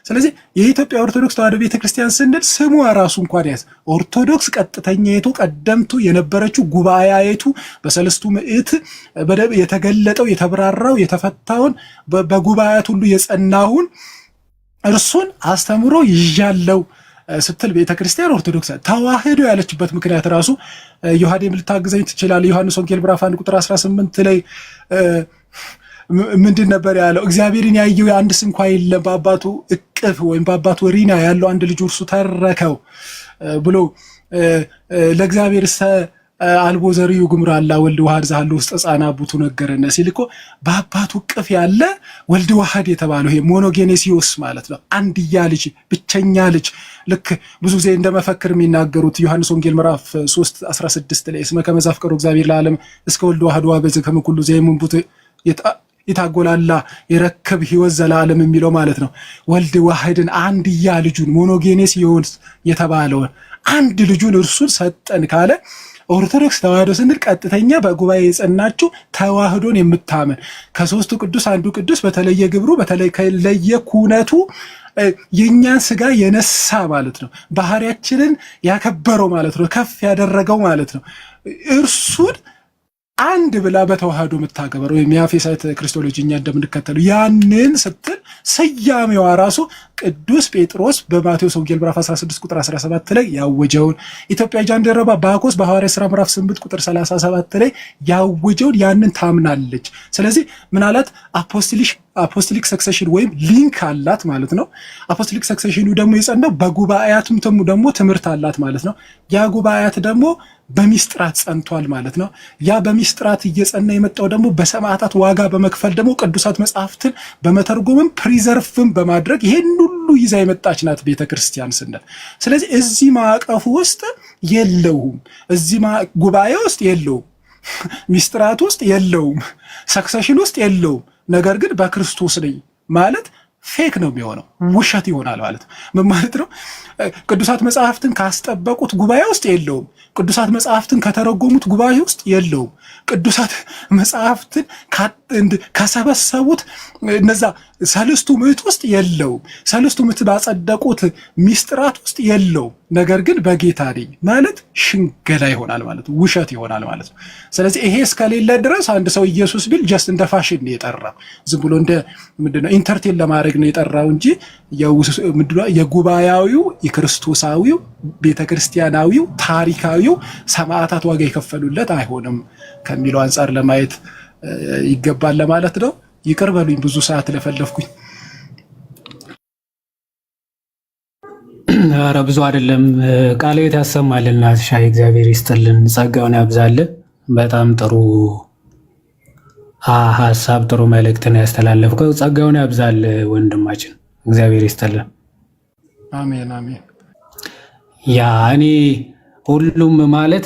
ስለዚህ የኢትዮጵያ ኦርቶዶክስ ተዋሕዶ ቤተክርስቲያን ስንል ስሙ ራሱ እንኳን ያዝ ኦርቶዶክስ ቀጥተኛይቱ ቀደምቱ የነበረችው ጉባኤያይቱ በሰለስቱ ምዕት በደብ የተገለጠው የተብራራው የተፈታውን በጉባኤያት ሁሉ የጸናውን እርሱን አስተምሮ ይዣለው ስትል ቤተክርስቲያን ኦርቶዶክስ ተዋሕዶ ያለችበት ምክንያት ራሱ ዮሐዴም ልታግዘኝ ትችላለህ። ዮሐንስ ወንጌል ምዕራፍ 1 ቁጥር 18 ላይ ምንድን ነበር ያለው? እግዚአብሔርን ያየው አንድ ስንኳ የለም በአባቱ እቅፍ ወይም በአባቱ ሪና ያለው አንድ ልጅ እርሱ ተረከው ብሎ ለእግዚአብሔር አልቦ ዘርዩ ግምራ አላ ወልድ ዋህድ ዛሉ ውስጥ ሕፃን አቡቱ ነገረነ ሲል እኮ በአባቱ እቅፍ ያለ ወልድ ዋህድ የተባለው ይሄ ሞኖጌኔሲዮስ ማለት ነው። አንድያ ልጅ ብቸኛ ልጅ ልክ ብዙ ጊዜ እንደመፈክር የሚናገሩት ዮሐንስ ወንጌል ምዕራፍ 3 16 ላይ እስመ ከመ ዘአፍቀሮ እግዚአብሔር ለዓለም እስከ ወልድ ዋህድ ወበዝ ከመ ኩሉ ዘየምንቡት ይታጎላላ የረከብ ሕይወት ዘላለም የሚለው ማለት ነው። ወልድ ዋህድን አንድያ ልጁን ሞኖጌኔሲዮስ የተባለውን አንድ ልጁን እርሱን ሰጠን ካለ ኦርቶዶክስ ተዋሕዶ ስንል ቀጥተኛ በጉባኤ የጸናችው ተዋሕዶን የምታመን ከሶስቱ ቅዱስ አንዱ ቅዱስ በተለየ ግብሩ በተለየ ኩነቱ የኛን ስጋ የነሳ ማለት ነው። ባህሪያችንን ያከበረው ማለት ነው። ከፍ ያደረገው ማለት ነው። እርሱን አንድ ብላ በተዋሕዶ የምታገበረው ወይም የአፌሳይት ክርስቶሎጂ እኛ እንደምንከተለው ያንን ስትል ስያሜዋ ራሱ ቅዱስ ጴጥሮስ በማቴዎስ ወንጌል ምዕራፍ 16 ቁጥር 17 ላይ ያወጀውን ኢትዮጵያ ጃንደረባ ባኮስ በሐዋርያት ሥራ ምዕራፍ 8 ቁጥር 37 ላይ ያወጀውን ያንን ታምናለች። ስለዚህ ምናላት አፖስቶሊክ አፖስቶሊክ ሰክሴሽን ወይም ሊንክ አላት ማለት ነው። አፖስቶሊክ ሰክሴሽኑ ደግሞ የጸናው በጉባኤያቱም ደግሞ ትምህርት አላት ማለት ነው። ያ ጉባኤያት ደግሞ በሚስጥራት ጸንቷል ማለት ነው። ያ በሚስጥራት እየጸና የመጣው ደግሞ በሰማዕታት ዋጋ በመክፈል ደግሞ ቅዱሳት መጽሐፍትን በመተርጎምም ፕሪዘርቭም በማድረግ ይሄን ሁሉ ይዛ የመጣች ናት ቤተክርስቲያን ስንል። ስለዚህ እዚህ ማዕቀፉ ውስጥ የለውም፣ እዚህ ጉባኤ ውስጥ የለውም፣ ሚስጥራት ውስጥ የለውም፣ ሰክሰሽን ውስጥ የለውም። ነገር ግን በክርስቶስ ነኝ ማለት ፌክ ነው የሚሆነው፣ ውሸት ይሆናል ማለት ነው። ምን ማለት ነው? ቅዱሳት መጽሐፍትን ካስጠበቁት ጉባኤ ውስጥ የለውም። ቅዱሳት መጽሐፍትን ከተረጎሙት ጉባኤ ውስጥ የለውም። ቅዱሳት መጽሐፍትን ከሰበሰቡት እነዛ ሰለስቱ ምዕት ውስጥ የለውም። ሰለስቱ ምዕት ባጸደቁት ሚስጥራት ውስጥ የለውም። ነገር ግን በጌታ ነኝ ማለት ሽንገላ ይሆናል ማለት ነው፣ ውሸት ይሆናል ማለት ነው። ስለዚህ ይሄ እስከሌለ ድረስ አንድ ሰው ኢየሱስ ቢል ጀስት እንደ ፋሽን ነው የጠራው፣ ዝም ብሎ እንደ ምንድነው ኢንተርቴን ለማድረግ ነው የጠራው እንጂ የጉባኤያዊው የክርስቶሳዊው ቤተክርስቲያናዊው ታሪካዊው ሰማዕታት ዋጋ የከፈሉለት አይሆንም ከሚለው አንጻር ለማየት ይገባል ለማለት ነው። ይቅር በሉኝ ብዙ ሰዓት ለፈለፍኩኝ። ኧረ ብዙ አይደለም። ቃልዎት ያሰማልን ናትሻ፣ እግዚአብሔር ይስጥልን፣ ጸጋውን ያብዛልን። በጣም ጥሩ ሀሳብ፣ ጥሩ መልእክትን ያስተላለፍከው። ጸጋውን ያብዛል ወንድማችን፣ እግዚአብሔር ይስጥልን። አሜን አሜን። ያ እኔ ሁሉም ማለት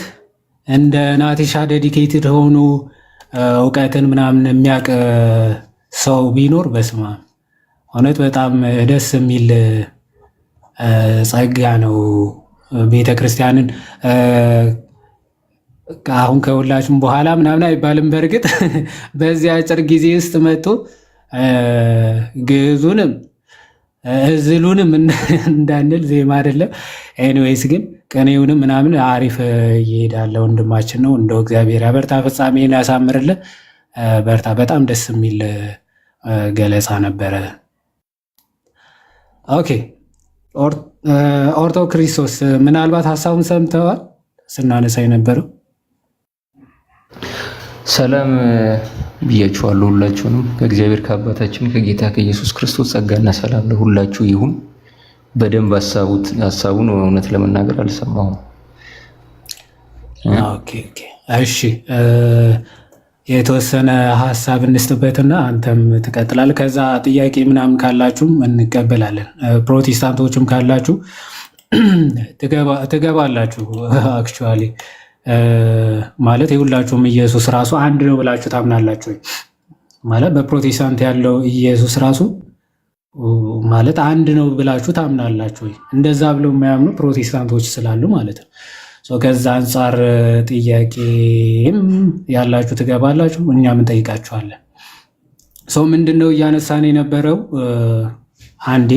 እንደ ናቲሻ ዴዲኬትድ ሆኖ እውቀትን ምናምን የሚያውቅ ሰው ቢኖር በስማ እውነት በጣም ደስ የሚል ጸጋ ነው። ቤተ ክርስቲያንን አሁን ከሁላችሁም በኋላ ምናምን አይባልም። በእርግጥ በዚህ አጭር ጊዜ ውስጥ መጥቶ ግዕዙንም እዝሉንም እንዳንል ዜማ አይደለም። ኤኒዌይስ ግን ቅኔውንም ምናምን አሪፍ እየሄዳለ ወንድማችን ነው። እንደው እግዚአብሔር ያበርታ፣ ፍጻሜን ያሳምርልን። በርታ። በጣም ደስ የሚል ገለጻ ነበረ። ኦኬ ኦርቶ ክርስቶስ ምናልባት ሀሳቡን ሰምተዋል ስናነሳ የነበረው። ሰላም ብያችኋለሁ ሁላችሁንም። ከእግዚአብሔር ከአባታችን ከጌታ ከኢየሱስ ክርስቶስ ጸጋና ሰላም ለሁላችሁ ይሁን። በደንብ ሀሳቡን እውነት ለመናገር አልሰማሁም። እሺ የተወሰነ ሀሳብ እንስጥበትና አንተም ትቀጥላለህ። ከዛ ጥያቄ ምናምን ካላችሁም እንቀበላለን። ፕሮቴስታንቶችም ካላችሁ ትገባላችሁ። አክቹዋሊ ማለት የሁላችሁም ኢየሱስ ራሱ አንድ ነው ብላችሁ ታምናላችሁ ወይ? ማለት በፕሮቴስታንት ያለው ኢየሱስ ራሱ ማለት አንድ ነው ብላችሁ ታምናላችሁ ወይ? እንደዛ ብለው የማያምኑ ፕሮቴስታንቶች ስላሉ ማለት ነው። ከዛ አንጻር ጥያቄም ያላችሁ ትገባላችሁ፣ እኛም እንጠይቃችኋለን። ምንድን ነው እያነሳን የነበረው? አንዴ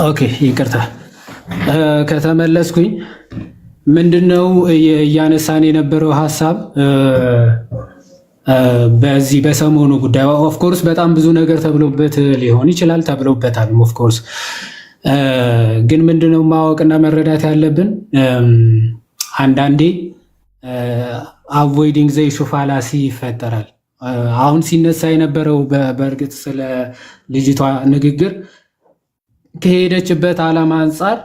ኦኬ ይቅርታ ከተመለስኩኝ ምንድነው እያነሳን የነበረው ሀሳብ? በዚህ በሰሞኑ ጉዳይ ኦፍኮርስ በጣም ብዙ ነገር ተብሎበት ሊሆን ይችላል፣ ተብሎበታል ኦፍኮርስ። ግን ምንድነው ማወቅና መረዳት ያለብን አንዳንዴ አቮይዲንግ ዘ ኢሹ ፋላሲ ይፈጠራል። አሁን ሲነሳ የነበረው በእርግጥ ስለ ልጅቷ ንግግር ከሄደችበት ዓላማ አንጻር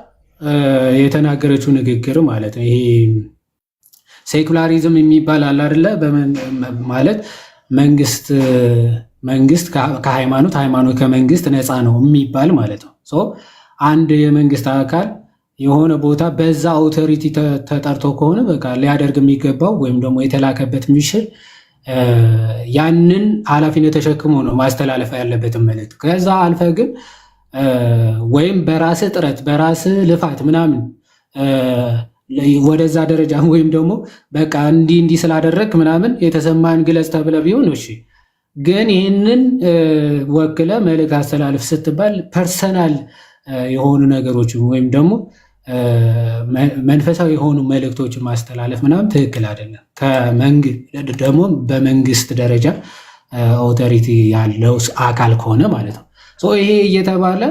የተናገረችው ንግግር ማለት ነው። ይሄ ሴኩላሪዝም የሚባል አለ አይደለ? ማለት መንግስት ከሃይማኖት፣ ሃይማኖት ከመንግስት ነፃ ነው የሚባል ማለት ነው። አንድ የመንግስት አካል የሆነ ቦታ በዛ አውቶሪቲ ተጠርቶ ከሆነ በቃ ሊያደርግ የሚገባው ወይም ደግሞ የተላከበት ሚሽን ያንን ኃላፊነት ተሸክሞ ነው ማስተላለፍ ያለበትን መልእክት። ከዛ አልፈ ግን ወይም በራስህ ጥረት በራስህ ልፋት ምናምን ወደዛ ደረጃ ወይም ደግሞ በቃ እንዲህ ስላደረግ ምናምን የተሰማን ግለጽ ተብለ ቢሆን እሺ። ግን ይህንን ወክለ መልእክት አስተላልፍ ስትባል ፐርሰናል የሆኑ ነገሮችን ወይም ደግሞ መንፈሳዊ የሆኑ መልእክቶችን ማስተላለፍ ምናምን ትክክል አይደለም። ደግሞ በመንግስት ደረጃ ኦቶሪቲ ያለው አካል ከሆነ ማለት ነው። ይሄ እየተባለ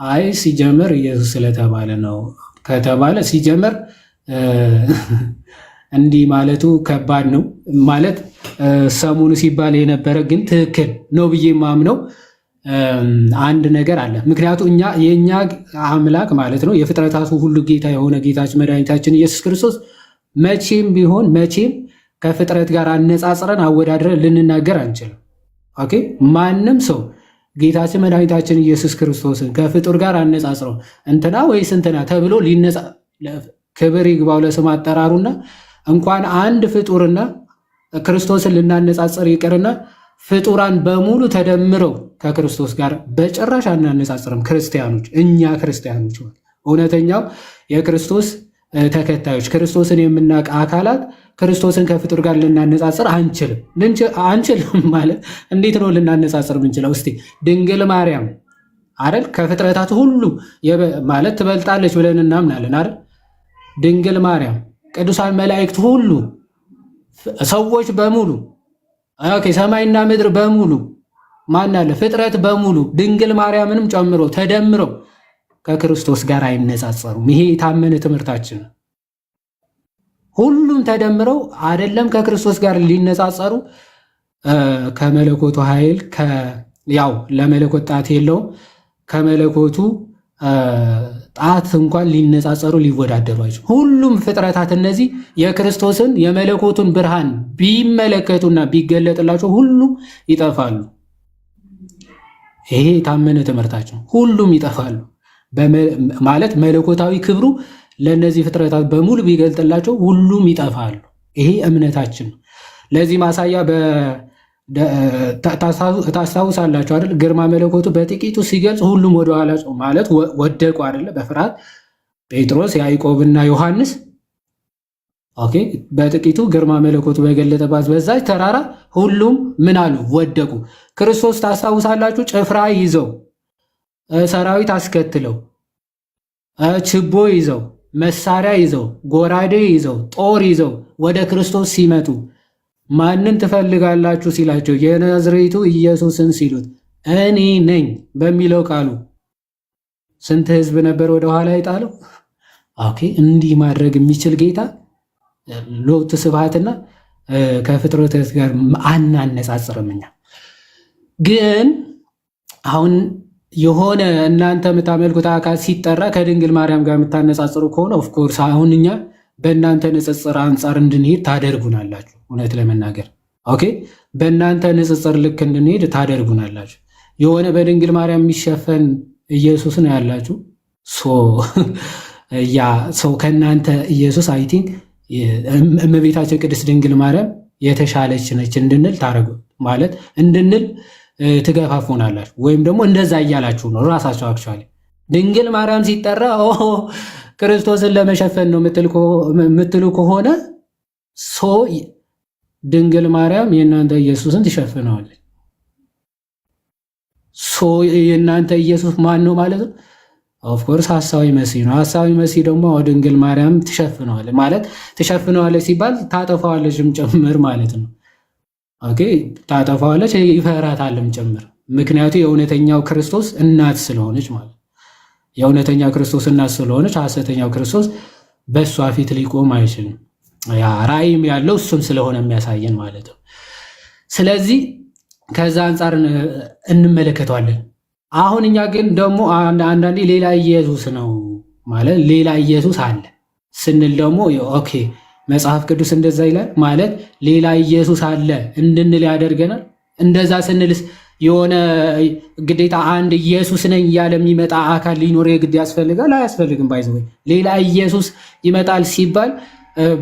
አይ ሲጀመር ኢየሱስ ስለተባለ ነው ከተባለ ሲጀመር እንዲህ ማለቱ ከባድ ነው ማለት ሰሞኑ ሲባል የነበረ ግን ትክክል ነው ብዬ ማምነው አንድ ነገር አለ። ምክንያቱም የእኛ አምላክ ማለት ነው የፍጥረታቱ ሁሉ ጌታ የሆነ ጌታችን መድኃኒታችን ኢየሱስ ክርስቶስ መቼም ቢሆን መቼም ከፍጥረት ጋር አነጻጽረን አወዳድረን ልንናገር አንችልም። ኦኬ ማንም ሰው ጌታችን መድኃኒታችን ኢየሱስ ክርስቶስን ከፍጡር ጋር አነጻጽረው እንትና ወይስ እንትና ተብሎ ክብር ይግባው ለስም አጠራሩና እንኳን አንድ ፍጡርና ክርስቶስን ልናነጻጽር ይቅርና ፍጡራን በሙሉ ተደምረው ከክርስቶስ ጋር በጭራሽ አናነጻጽርም። ክርስቲያኖች እኛ ክርስቲያኖች እውነተኛው የክርስቶስ ተከታዮች ክርስቶስን የምናውቅ አካላት ክርስቶስን ከፍጡር ጋር ልናነጻጽር አንችልም። ማለት እንዴት ነው ልናነጻጽር ምንችለው? እስቲ ድንግል ማርያም አይደል ከፍጥረታት ሁሉ ማለት ትበልጣለች ብለን እናምናለን አይደል? ድንግል ማርያም፣ ቅዱሳን መላእክት ሁሉ፣ ሰዎች በሙሉ ሰማይና ምድር በሙሉ ማን አለ ፍጥረት በሙሉ ድንግል ማርያምንም ጨምሮ ተደምረው ከክርስቶስ ጋር አይነጻጸሩም። ይሄ የታመነ ትምህርታችን ነው። ሁሉም ተደምረው አይደለም ከክርስቶስ ጋር ሊነጻጸሩ ከመለኮቱ ኃይል ያው ለመለኮት ጣት የለውም ከመለኮቱ ጣት እንኳን ሊነጻጸሩ ሊወዳደሩ አይችሉም። ሁሉም ፍጥረታት እነዚህ የክርስቶስን የመለኮቱን ብርሃን ቢመለከቱና ቢገለጥላቸው ሁሉም ይጠፋሉ። ይሄ የታመነ ትምህርታችን ሁሉም ይጠፋሉ ማለት መለኮታዊ ክብሩ ለእነዚህ ፍጥረታት በሙሉ ቢገልጥላቸው ሁሉም ይጠፋሉ። ይሄ እምነታችን ነው። ለዚህ ማሳያ ታስታውሳላችሁ አይደል? ግርማ መለኮቱ በጥቂቱ ሲገልጽ ሁሉም ወደኋላ ማለት ወደቁ አይደለ? በፍርሃት ጴጥሮስ፣ ያዕቆብና ዮሐንስ ኦኬ። በጥቂቱ ግርማ መለኮቱ በገለጠባት በዛች ተራራ ሁሉም ምን አሉ? ወደቁ። ክርስቶስ ታስታውሳላችሁ? ጭፍራ ይዘው ሰራዊት አስከትለው ችቦ ይዘው መሳሪያ ይዘው ጎራዴ ይዘው ጦር ይዘው ወደ ክርስቶስ ሲመጡ ማንን ትፈልጋላችሁ ሲላቸው የናዝሬቱ ኢየሱስን ሲሉት እኔ ነኝ በሚለው ቃሉ ስንት ሕዝብ ነበር ወደ ኋላ የጣለው? ኦኬ እንዲህ ማድረግ የሚችል ጌታ ሎት ስብሐትና ከፍጥረታት ጋር አናነጻጽርም። እኛ ግን አሁን የሆነ እናንተ የምታመልኩት አካል ሲጠራ ከድንግል ማርያም ጋር የምታነጻጽሩ ከሆነ ኦፍኮርስ አሁን እኛ በእናንተ ንጽጽር አንጻር እንድንሄድ ታደርጉናላችሁ። እውነት ለመናገር ኦኬ፣ በእናንተ ንጽጽር ልክ እንድንሄድ ታደርጉናላችሁ። የሆነ በድንግል ማርያም የሚሸፈን ኢየሱስ ነው ያላችሁ። ሰው ከእናንተ ኢየሱስ አይ ቲንክ እመቤታችን ቅድስት ድንግል ማርያም የተሻለች ነች እንድንል ታደርጉ ማለት እንድንል ትገፋፉናላችሁ። ወይም ደግሞ እንደዛ እያላችሁ ነው ራሳቸው። አክቹዋሊ ድንግል ማርያም ሲጠራ ክርስቶስን ለመሸፈን ነው የምትሉ ከሆነ ድንግል ማርያም የእናንተ ኢየሱስን ትሸፍነዋለች። የእናንተ ኢየሱስ ማን ነው ማለት ነው? ኦፍኮርስ ሐሳዊ መሲህ ነው። ሐሳዊ መሲህ ደግሞ ድንግል ማርያም ትሸፍነዋለች ማለት ትሸፍነዋለች ሲባል ታጠፋዋለችም ጭምር ማለት ነው። ኦኬ ታጠፋዋለች፣ ይፈራታልም ጭምር። ምክንያቱ የእውነተኛው ክርስቶስ እናት ስለሆነች ማለት የእውነተኛው ክርስቶስ እናት ስለሆነች ሐሰተኛው ክርስቶስ በእሷ ፊት ሊቆም አይችልም። ያ ራእይም ያለው እሱን ስለሆነ የሚያሳየን ማለት ነው። ስለዚህ ከዛ አንጻር እንመለከተዋለን። አሁን እኛ ግን ደግሞ አንዳንዴ ሌላ ኢየሱስ ነው ማለት ሌላ ኢየሱስ አለ ስንል ደግሞ ኦኬ መጽሐፍ ቅዱስ እንደዛ ይላል ማለት ሌላ ኢየሱስ አለ እንድንል ያደርገናል። እንደዛ ስንልስ የሆነ ግዴታ አንድ ኢየሱስ ነኝ እያለ የሚመጣ አካል ሊኖር የግድ ያስፈልጋል? አያስፈልግም። ባይዘው ሌላ ኢየሱስ ይመጣል ሲባል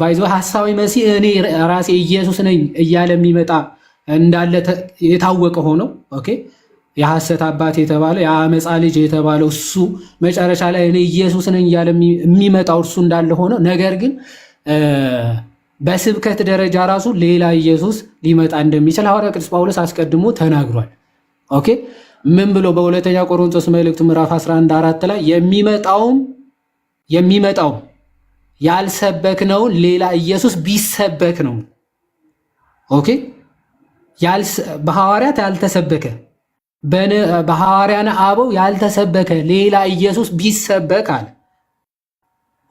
ባይዘው ሐሳዊ መሲህ እኔ ራሴ ኢየሱስ ነኝ እያለ የሚመጣ እንዳለ የታወቀ ሆኖ ኦኬ የሐሰት አባት የተባለ የአመፃ ልጅ የተባለው እሱ መጨረሻ ላይ እኔ ኢየሱስ ነኝ እያለ የሚመጣው እርሱ እንዳለ ሆኖ ነገር ግን በስብከት ደረጃ ራሱ ሌላ ኢየሱስ ሊመጣ እንደሚችል ሐዋርያ ቅዱስ ጳውሎስ አስቀድሞ ተናግሯል። ኦኬ ምን ብሎ በሁለተኛ ቆሮንቶስ መልእክቱ ምዕራፍ 11:4 ላይ የሚመጣው ያልሰበክነውን ሌላ ኢየሱስ ቢሰበክ ነው። ኦኬ በሐዋርያት ያልተሰበከ በሐዋርያነ አበው ያልተሰበከ ሌላ ኢየሱስ ቢሰበክ አለ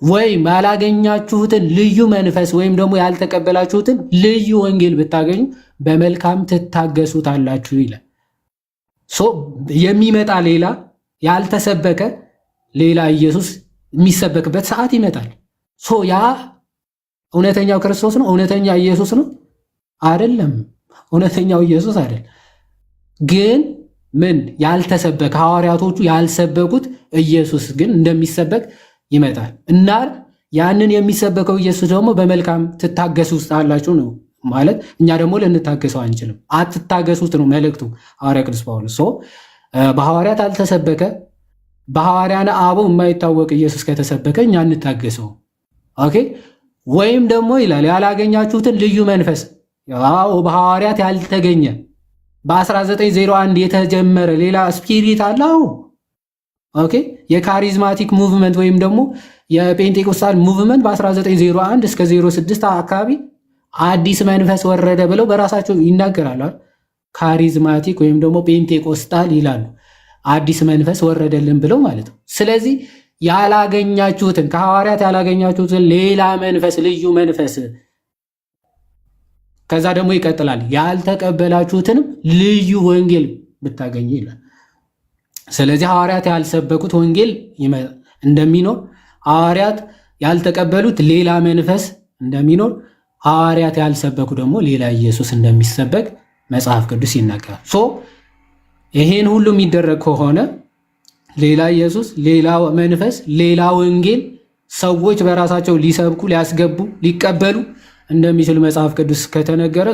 ወይም ያላገኛችሁትን ልዩ መንፈስ ወይም ደግሞ ያልተቀበላችሁትን ልዩ ወንጌል ብታገኙ በመልካም ትታገሱታላችሁ ይላል። የሚመጣ ሌላ ያልተሰበከ ሌላ ኢየሱስ የሚሰበክበት ሰዓት ይመጣል። ያ እውነተኛው ክርስቶስ ነው? እውነተኛ ኢየሱስ ነው? አይደለም። እውነተኛው ኢየሱስ አይደለም። ግን ምን ያልተሰበከ ሐዋርያቶቹ ያልሰበኩት ኢየሱስ ግን እንደሚሰበክ ይመጣል እና ያንን የሚሰበከው ኢየሱስ ደግሞ በመልካም ትታገሱታላችሁ ነው ማለት። እኛ ደግሞ ልንታገሰው አንችልም። አትታገሱት ነው መልእክቱ ሐዋርያ ቅዱስ ጳውሎስ። በሐዋርያት አልተሰበከ በሐዋርያነ አበው የማይታወቅ ኢየሱስ ከተሰበከ እኛ እንታገሰው። ኦኬ። ወይም ደግሞ ይላል ያላገኛችሁትን ልዩ መንፈስ በሐዋርያት ያልተገኘ በ1901 የተጀመረ ሌላ ስፒሪት አለው። ኦኬ። የካሪዝማቲክ ሙቭመንት ወይም ደግሞ የፔንቴኮስታል ሙቭመንት በ1901 እስከ 06 አካባቢ አዲስ መንፈስ ወረደ ብለው በራሳቸው ይናገራሉ። ካሪዝማቲክ ወይም ደግሞ ፔንቴኮስታል ይላሉ። አዲስ መንፈስ ወረደልን ብለው ማለት ነው። ስለዚህ ያላገኛችሁትን ከሐዋርያት ያላገኛችሁትን ሌላ መንፈስ ልዩ መንፈስ፣ ከዛ ደግሞ ይቀጥላል ያልተቀበላችሁትንም ልዩ ወንጌል ብታገኙ ይላል። ስለዚህ ሐዋርያት ያልሰበኩት ወንጌል እንደሚኖር፣ ሐዋርያት ያልተቀበሉት ሌላ መንፈስ እንደሚኖር፣ ሐዋርያት ያልሰበኩ ደግሞ ሌላ ኢየሱስ እንደሚሰበክ መጽሐፍ ቅዱስ ይናገራል። ይሄን ሁሉ የሚደረግ ከሆነ ሌላ ኢየሱስ፣ ሌላ መንፈስ፣ ሌላ ወንጌል ሰዎች በራሳቸው ሊሰብኩ ሊያስገቡ ሊቀበሉ እንደሚችሉ መጽሐፍ ቅዱስ ከተነገረ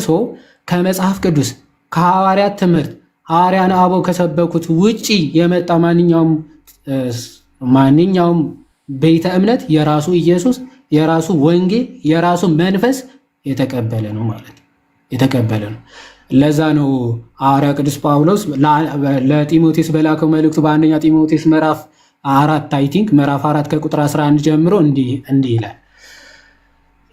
ከመጽሐፍ ቅዱስ ከሐዋርያት ትምህርት ሐዋርያነ አበው ከሰበኩት ውጪ የመጣ ማንኛውም ቤተ እምነት የራሱ ኢየሱስ፣ የራሱ ወንጌል፣ የራሱ መንፈስ የተቀበለ ነው ማለት የተቀበለ ነው። ለዛ ነው ሐዋርያ ቅዱስ ጳውሎስ ለጢሞቴዎስ በላከው መልእክቱ በአንደኛ ጢሞቴዎስ ምዕራፍ 4 አይ ቲንክ ምዕራፍ 4 ከቁጥር 11 ጀምሮ እንዲህ ይላል፣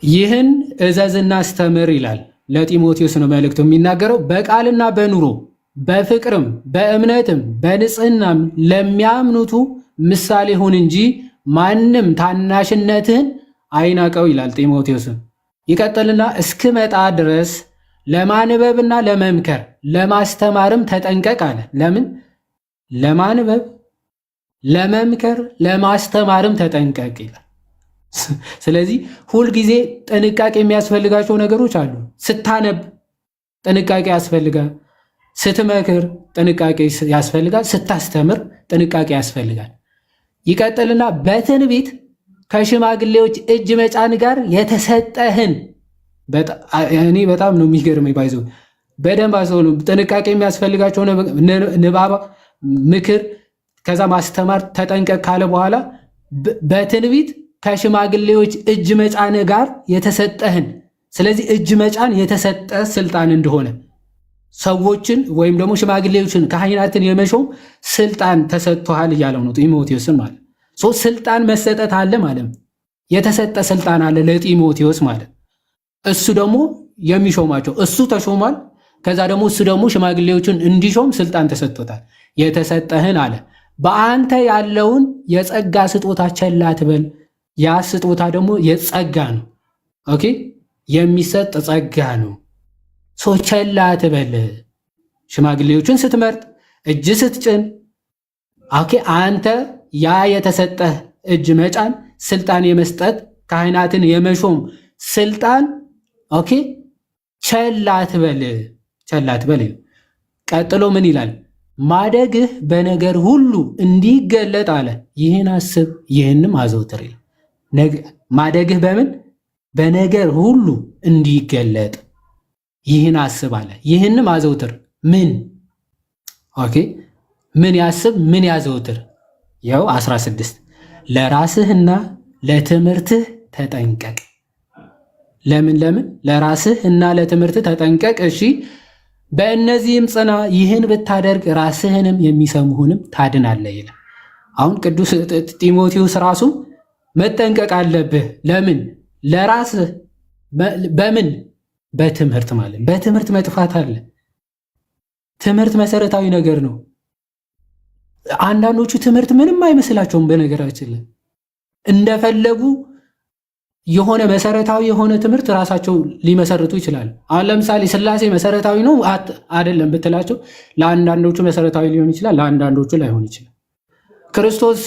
ይህን እዘዝና አስተምር ይላል። ለጢሞቴዎስ ነው መልእክቱ የሚናገረው። በቃልና በኑሮ በፍቅርም በእምነትም በንጽህናም ለሚያምኑቱ ምሳሌ ሁን እንጂ ማንም ታናሽነትህን አይናቀው ይላል ጢሞቴዎስን። ይቀጥልና እስክመጣ ድረስ ለማንበብና ለመምከር ለማስተማርም ተጠንቀቅ አለ። ለምን? ለማንበብ ለመምከር ለማስተማርም ተጠንቀቅ ይላል። ስለዚህ ሁልጊዜ ጥንቃቄ የሚያስፈልጋቸው ነገሮች አሉ። ስታነብ ጥንቃቄ ያስፈልጋል። ስትመክር ጥንቃቄ ያስፈልጋል። ስታስተምር ጥንቃቄ ያስፈልጋል። ይቀጥልና በትንቢት ከሽማግሌዎች እጅ መጫን ጋር የተሰጠህን እኔ በጣም ነው የሚገርመኝ። ባይዘው በደንብ አሰው ጥንቃቄ የሚያስፈልጋቸው ንባብ፣ ምክር፣ ከዛ ማስተማር ተጠንቀቅ ካለ በኋላ በትንቢት ከሽማግሌዎች እጅ መጫን ጋር የተሰጠህን። ስለዚህ እጅ መጫን የተሰጠ ስልጣን እንደሆነ ሰዎችን ወይም ደግሞ ሽማግሌዎችን ካህናትን የመሾም ስልጣን ተሰጥቷል እያለው ነው ጢሞቴዎስን ማለት ስልጣን መሰጠት አለ ማለት የተሰጠ ስልጣን አለ ለጢሞቴዎስ ማለት እሱ ደግሞ የሚሾማቸው እሱ ተሾሟል። ከዛ ደግሞ እሱ ደግሞ ሽማግሌዎችን እንዲሾም ስልጣን ተሰጥቶታል። የተሰጠህን አለ በአንተ ያለውን የጸጋ ስጦታ ቸል አትበል። ያ ስጦታ ደግሞ የጸጋ ነው። ኦኬ የሚሰጥ ጸጋ ነው። ቸል አትበል። ሽማግሌዎችን ስትመርጥ እጅ ስትጭን ኦኬ አንተ ያ የተሰጠህ እጅ መጫን ስልጣን የመስጠት ካህናትን የመሾም ስልጣን ኦኬ ቸል አትበል። ቀጥሎ ምን ይላል? ማደግህ በነገር ሁሉ እንዲገለጥ አለ። ይህን አስብ፣ ይህንም አዘውትር ይላል። ማደግህ በምን በነገር ሁሉ እንዲገለጥ ይህን አስብ አለ። ይህንም አዘውትር ምን ኦኬ ምን ያስብ ምን ያዘውትር? ያው 16 ለራስህና ለትምህርትህ ተጠንቀቅ። ለምን ለራስህ እና ለትምህርትህ ተጠንቀቅ። እሺ በእነዚህም ጽና፣ ይህን ብታደርግ ራስህንም የሚሰሙህንም ታድናለህ ይላል። አሁን ቅዱስ ጢሞቴዎስ ራሱ መጠንቀቅ አለብህ። ለምን? ለራስህ በምን በትምህርት ማለት በትምህርት መጥፋት አለ። ትምህርት መሰረታዊ ነገር ነው። አንዳንዶቹ ትምህርት ምንም አይመስላቸውም። በነገራችን ላይ እንደፈለጉ የሆነ መሰረታዊ የሆነ ትምህርት ራሳቸው ሊመሰርቱ ይችላሉ። አሁን ለምሳሌ ሥላሴ መሰረታዊ ነው አይደለም ብትላቸው ለአንዳንዶቹ መሰረታዊ ሊሆን ይችላል፣ ለአንዳንዶቹ ላይሆን ይችላል። ክርስቶስ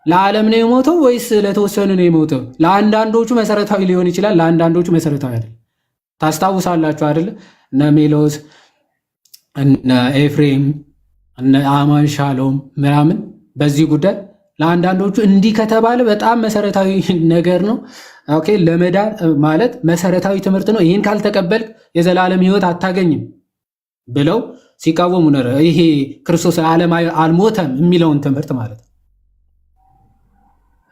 ለዓለም ነው የሞተው ወይስ ለተወሰኑ ነው የሞተው? ለአንዳንዶቹ መሰረታዊ ሊሆን ይችላል፣ ለአንዳንዶቹ መሰረታዊ አይደለም። ታስታውሳላችሁ አይደለ? እነ ሜሎስ፣ እነ ኤፍሬም፣ እነ አማን ሻሎም ምናምን በዚህ ጉዳይ ለአንዳንዶቹ እንዲህ ከተባለ በጣም መሰረታዊ ነገር ነው። ኦኬ ለመዳን ማለት መሰረታዊ ትምህርት ነው፣ ይህን ካልተቀበልክ የዘላለም ሕይወት አታገኝም ብለው ሲቃወሙ ነበር። ይሄ ክርስቶስ ለዓለም አልሞተም የሚለውን ትምህርት ማለት ነው።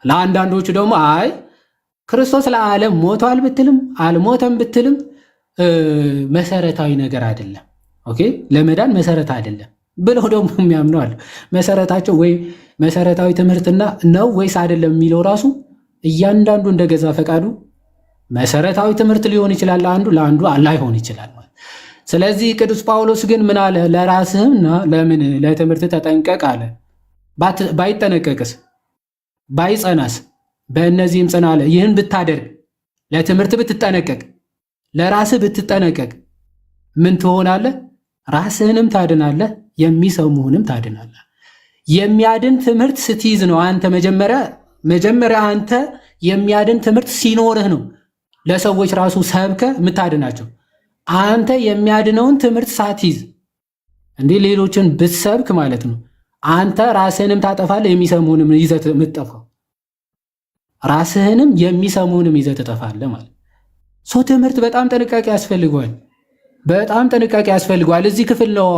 ለአንዳንዶቹ ደግሞ አይ ክርስቶስ ለዓለም ሞቷል ብትልም አልሞተም ብትልም መሰረታዊ ነገር አይደለም፣ ኦኬ ለመዳን መሰረት አይደለም ብለው ደግሞ የሚያምኑ አሉ። መሰረታቸው ወይ መሰረታዊ ትምህርትና ነው ወይስ አይደለም የሚለው ራሱ እያንዳንዱ እንደገዛ ፈቃዱ መሰረታዊ ትምህርት ሊሆን ይችላል፣ ለአንዱ ላይሆን ይችላል ማለት። ስለዚህ ቅዱስ ጳውሎስ ግን ምን አለ? ለራስህና ለምን ለትምህርት ተጠንቀቅ አለ። ባይጠነቀቅስ ባይጸናስ በእነዚህም ጽና አለ። ይህን ብታደርግ ለትምህርት ብትጠነቀቅ ለራስህ ብትጠነቀቅ ምን ትሆናለህ? ራስህንም ታድናለህ፣ የሚሰሙህንም ታድናለህ። የሚያድን ትምህርት ስትይዝ ነው። አንተ መጀመሪያ አንተ የሚያድን ትምህርት ሲኖርህ ነው ለሰዎች ራሱ ሰብከ የምታድናቸው። አንተ የሚያድነውን ትምህርት ሳትይዝ እንዲህ ሌሎችን ብትሰብክ ማለት ነው አንተ ራስህንም ታጠፋለህ፣ የሚሰሙህንም ይዘህ የምትጠፋው ራስህንም የሚሰሙህንም ይዘህ ትጠፋለህ ማለት። ሰው ትምህርት በጣም ጥንቃቄ ያስፈልገዋል። በጣም ጥንቃቄ ያስፈልገዋል። እዚህ ክፍል ነው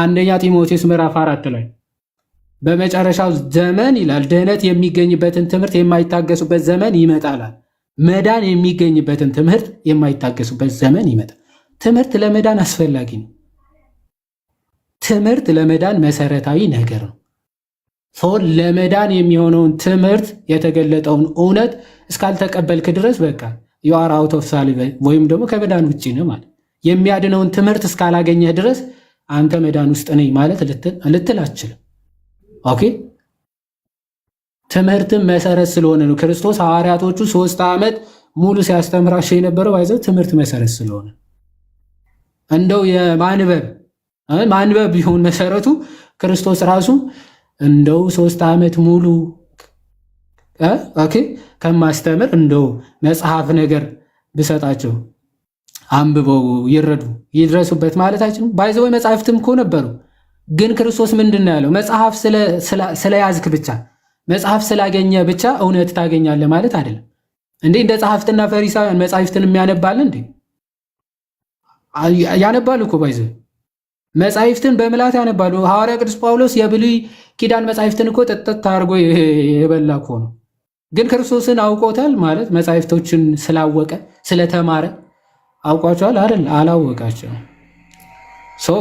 አንደኛ ጢሞቴዎስ ምዕራፍ 4 ላይ በመጨረሻው ዘመን ይላል ድህነት የሚገኝበትን ትምህርት የማይታገሱበት ዘመን ይመጣላል። መዳን የሚገኝበትን ትምህርት የማይታገሱበት ዘመን ይመጣል። ትምህርት ለመዳን አስፈላጊ ነው። ትምህርት ለመዳን መሰረታዊ ነገር ነው። ሰው ለመዳን የሚሆነውን ትምህርት የተገለጠውን እውነት እስካልተቀበልክ ድረስ በቃ you are out of salvation ወይም ደግሞ ከመዳን ውጪ ነው ማለት። የሚያድነውን ትምህርት እስካላገኘህ ድረስ አንተ መዳን ውስጥ ነኝ ማለት ልትል አትችልም። ኦኬ ትምህርትም መሰረት ስለሆነ ነው። ክርስቶስ ሐዋርያቶቹ 3 ዓመት ሙሉ ሲያስተምራቸው የነበረው አይዘው ትምህርት መሰረት ስለሆነ እንደው ማንበብ ቢሆን መሰረቱ ክርስቶስ ራሱ እንደው 3 ዓመት ሙሉ ኦኬ ከማስተምር እንደው መጽሐፍ ነገር ብሰጣቸው አንብበው ይረዱ ይድረሱበት ማለታችን ባይዘው መጽሐፍትም እኮ ነበሩ። ግን ክርስቶስ ምንድን ነው ያለው? መጽሐፍ ስለያዝክ ብቻ መጽሐፍ ስላገኘ ብቻ እውነት ታገኛለህ ማለት አይደለም። እንዴ እንደ ጸሐፍትና ፈሪሳውያን መጽሐፍትን የሚያነባል እንዴ? ያነባሉ እኮ ባይዘው መጽሐፍትን በምላት ያነባሉ። ሐዋርያ ቅዱስ ጳውሎስ የብሉይ ኪዳን መጽሐፍትን እኮ ጠጥተት አድርጎ የበላ እኮ ነው። ግን ክርስቶስን አውቆታል ማለት መጽሐፍቶችን ስላወቀ ስለተማረ አውቋቸዋል አይደል? አላወቃቸው።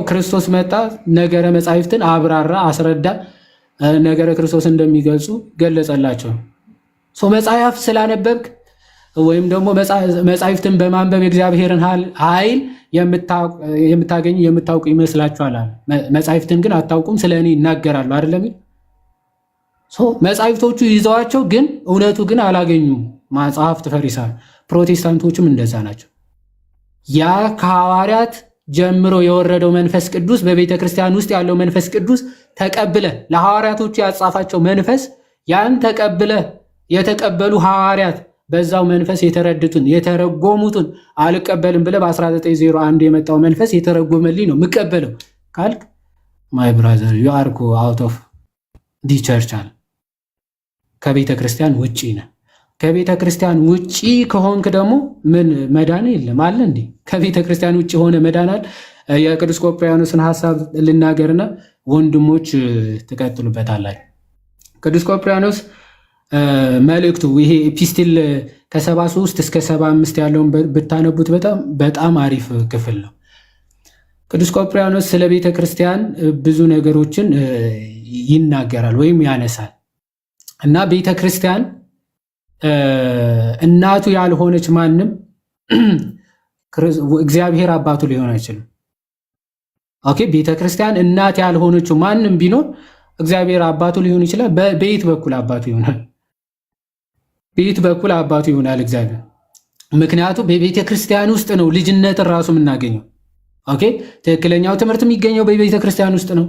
ክርስቶስ መጣ፣ ነገረ መጽሐፍትን አብራራ፣ አስረዳ፣ ነገረ ክርስቶስ እንደሚገልጹ ገለጸላቸው። መጽሐፍ ስላነበብክ ወይም ደግሞ መጽሐፍትን በማንበብ የእግዚአብሔርን ኃይል የምታገኙ የምታውቁ ይመስላችኋል። መጽሐፍትን ግን አታውቁም፣ ስለ እኔ ይናገራሉ አይደለም? መጽሐፍቶቹ ይዘዋቸው ግን እውነቱ ግን አላገኙም። መጽሐፍት ፈሪሳውያን፣ ፕሮቴስታንቶችም እንደዛ ናቸው። ያ ከሐዋርያት ጀምሮ የወረደው መንፈስ ቅዱስ በቤተ ክርስቲያን ውስጥ ያለው መንፈስ ቅዱስ ተቀብለ ለሐዋርያቶቹ ያጻፋቸው መንፈስ ያን ተቀብለ የተቀበሉ ሐዋርያት በዛው መንፈስ የተረዱትን የተረጎሙትን አልቀበልም ብለ በ1901 የመጣው መንፈስ የተረጎመልኝ ነው የምቀበለው ካልክ ማይ ብራዘር ዩ አር አውት ኦፍ ዲ ቸርች አለ። ከቤተ ክርስቲያን ውጪ ነህ። ከቤተ ክርስቲያን ውጪ ከሆንክ ደግሞ ምን መዳን የለም አለ እንዴ? ከቤተ ክርስቲያን ውጪ ሆነ መዳናል። የቅዱስ ቆጵርያኖስን ሐሳብ ልናገርና ወንድሞች ትቀጥሉበታላችሁ። ቅዱስ ቆጵርያኖስ መልእክቱ ይሄ ኤፒስቲል ከ73 እስከ 75 ያለውን ብታነቡት በጣም አሪፍ ክፍል ነው። ቅዱስ ቆጵርያኖስ ስለ ቤተ ክርስቲያን ብዙ ነገሮችን ይናገራል ወይም ያነሳል እና ቤተ ክርስቲያን እናቱ ያልሆነች ማንም እግዚአብሔር አባቱ ሊሆን አይችልም። ኦኬ ቤተክርስቲያን እናት ያልሆነችው ማንም ቢኖር እግዚአብሔር አባቱ ሊሆን ይችላል። በየት በኩል አባቱ ይሆናል? በየት በኩል አባቱ ይሆናል እግዚአብሔር? ምክንያቱም በቤተክርስቲያን ውስጥ ነው ልጅነትን ራሱ የምናገኘው። ኦኬ ትክክለኛው ትምህርት የሚገኘው በቤተክርስቲያን ውስጥ ነው።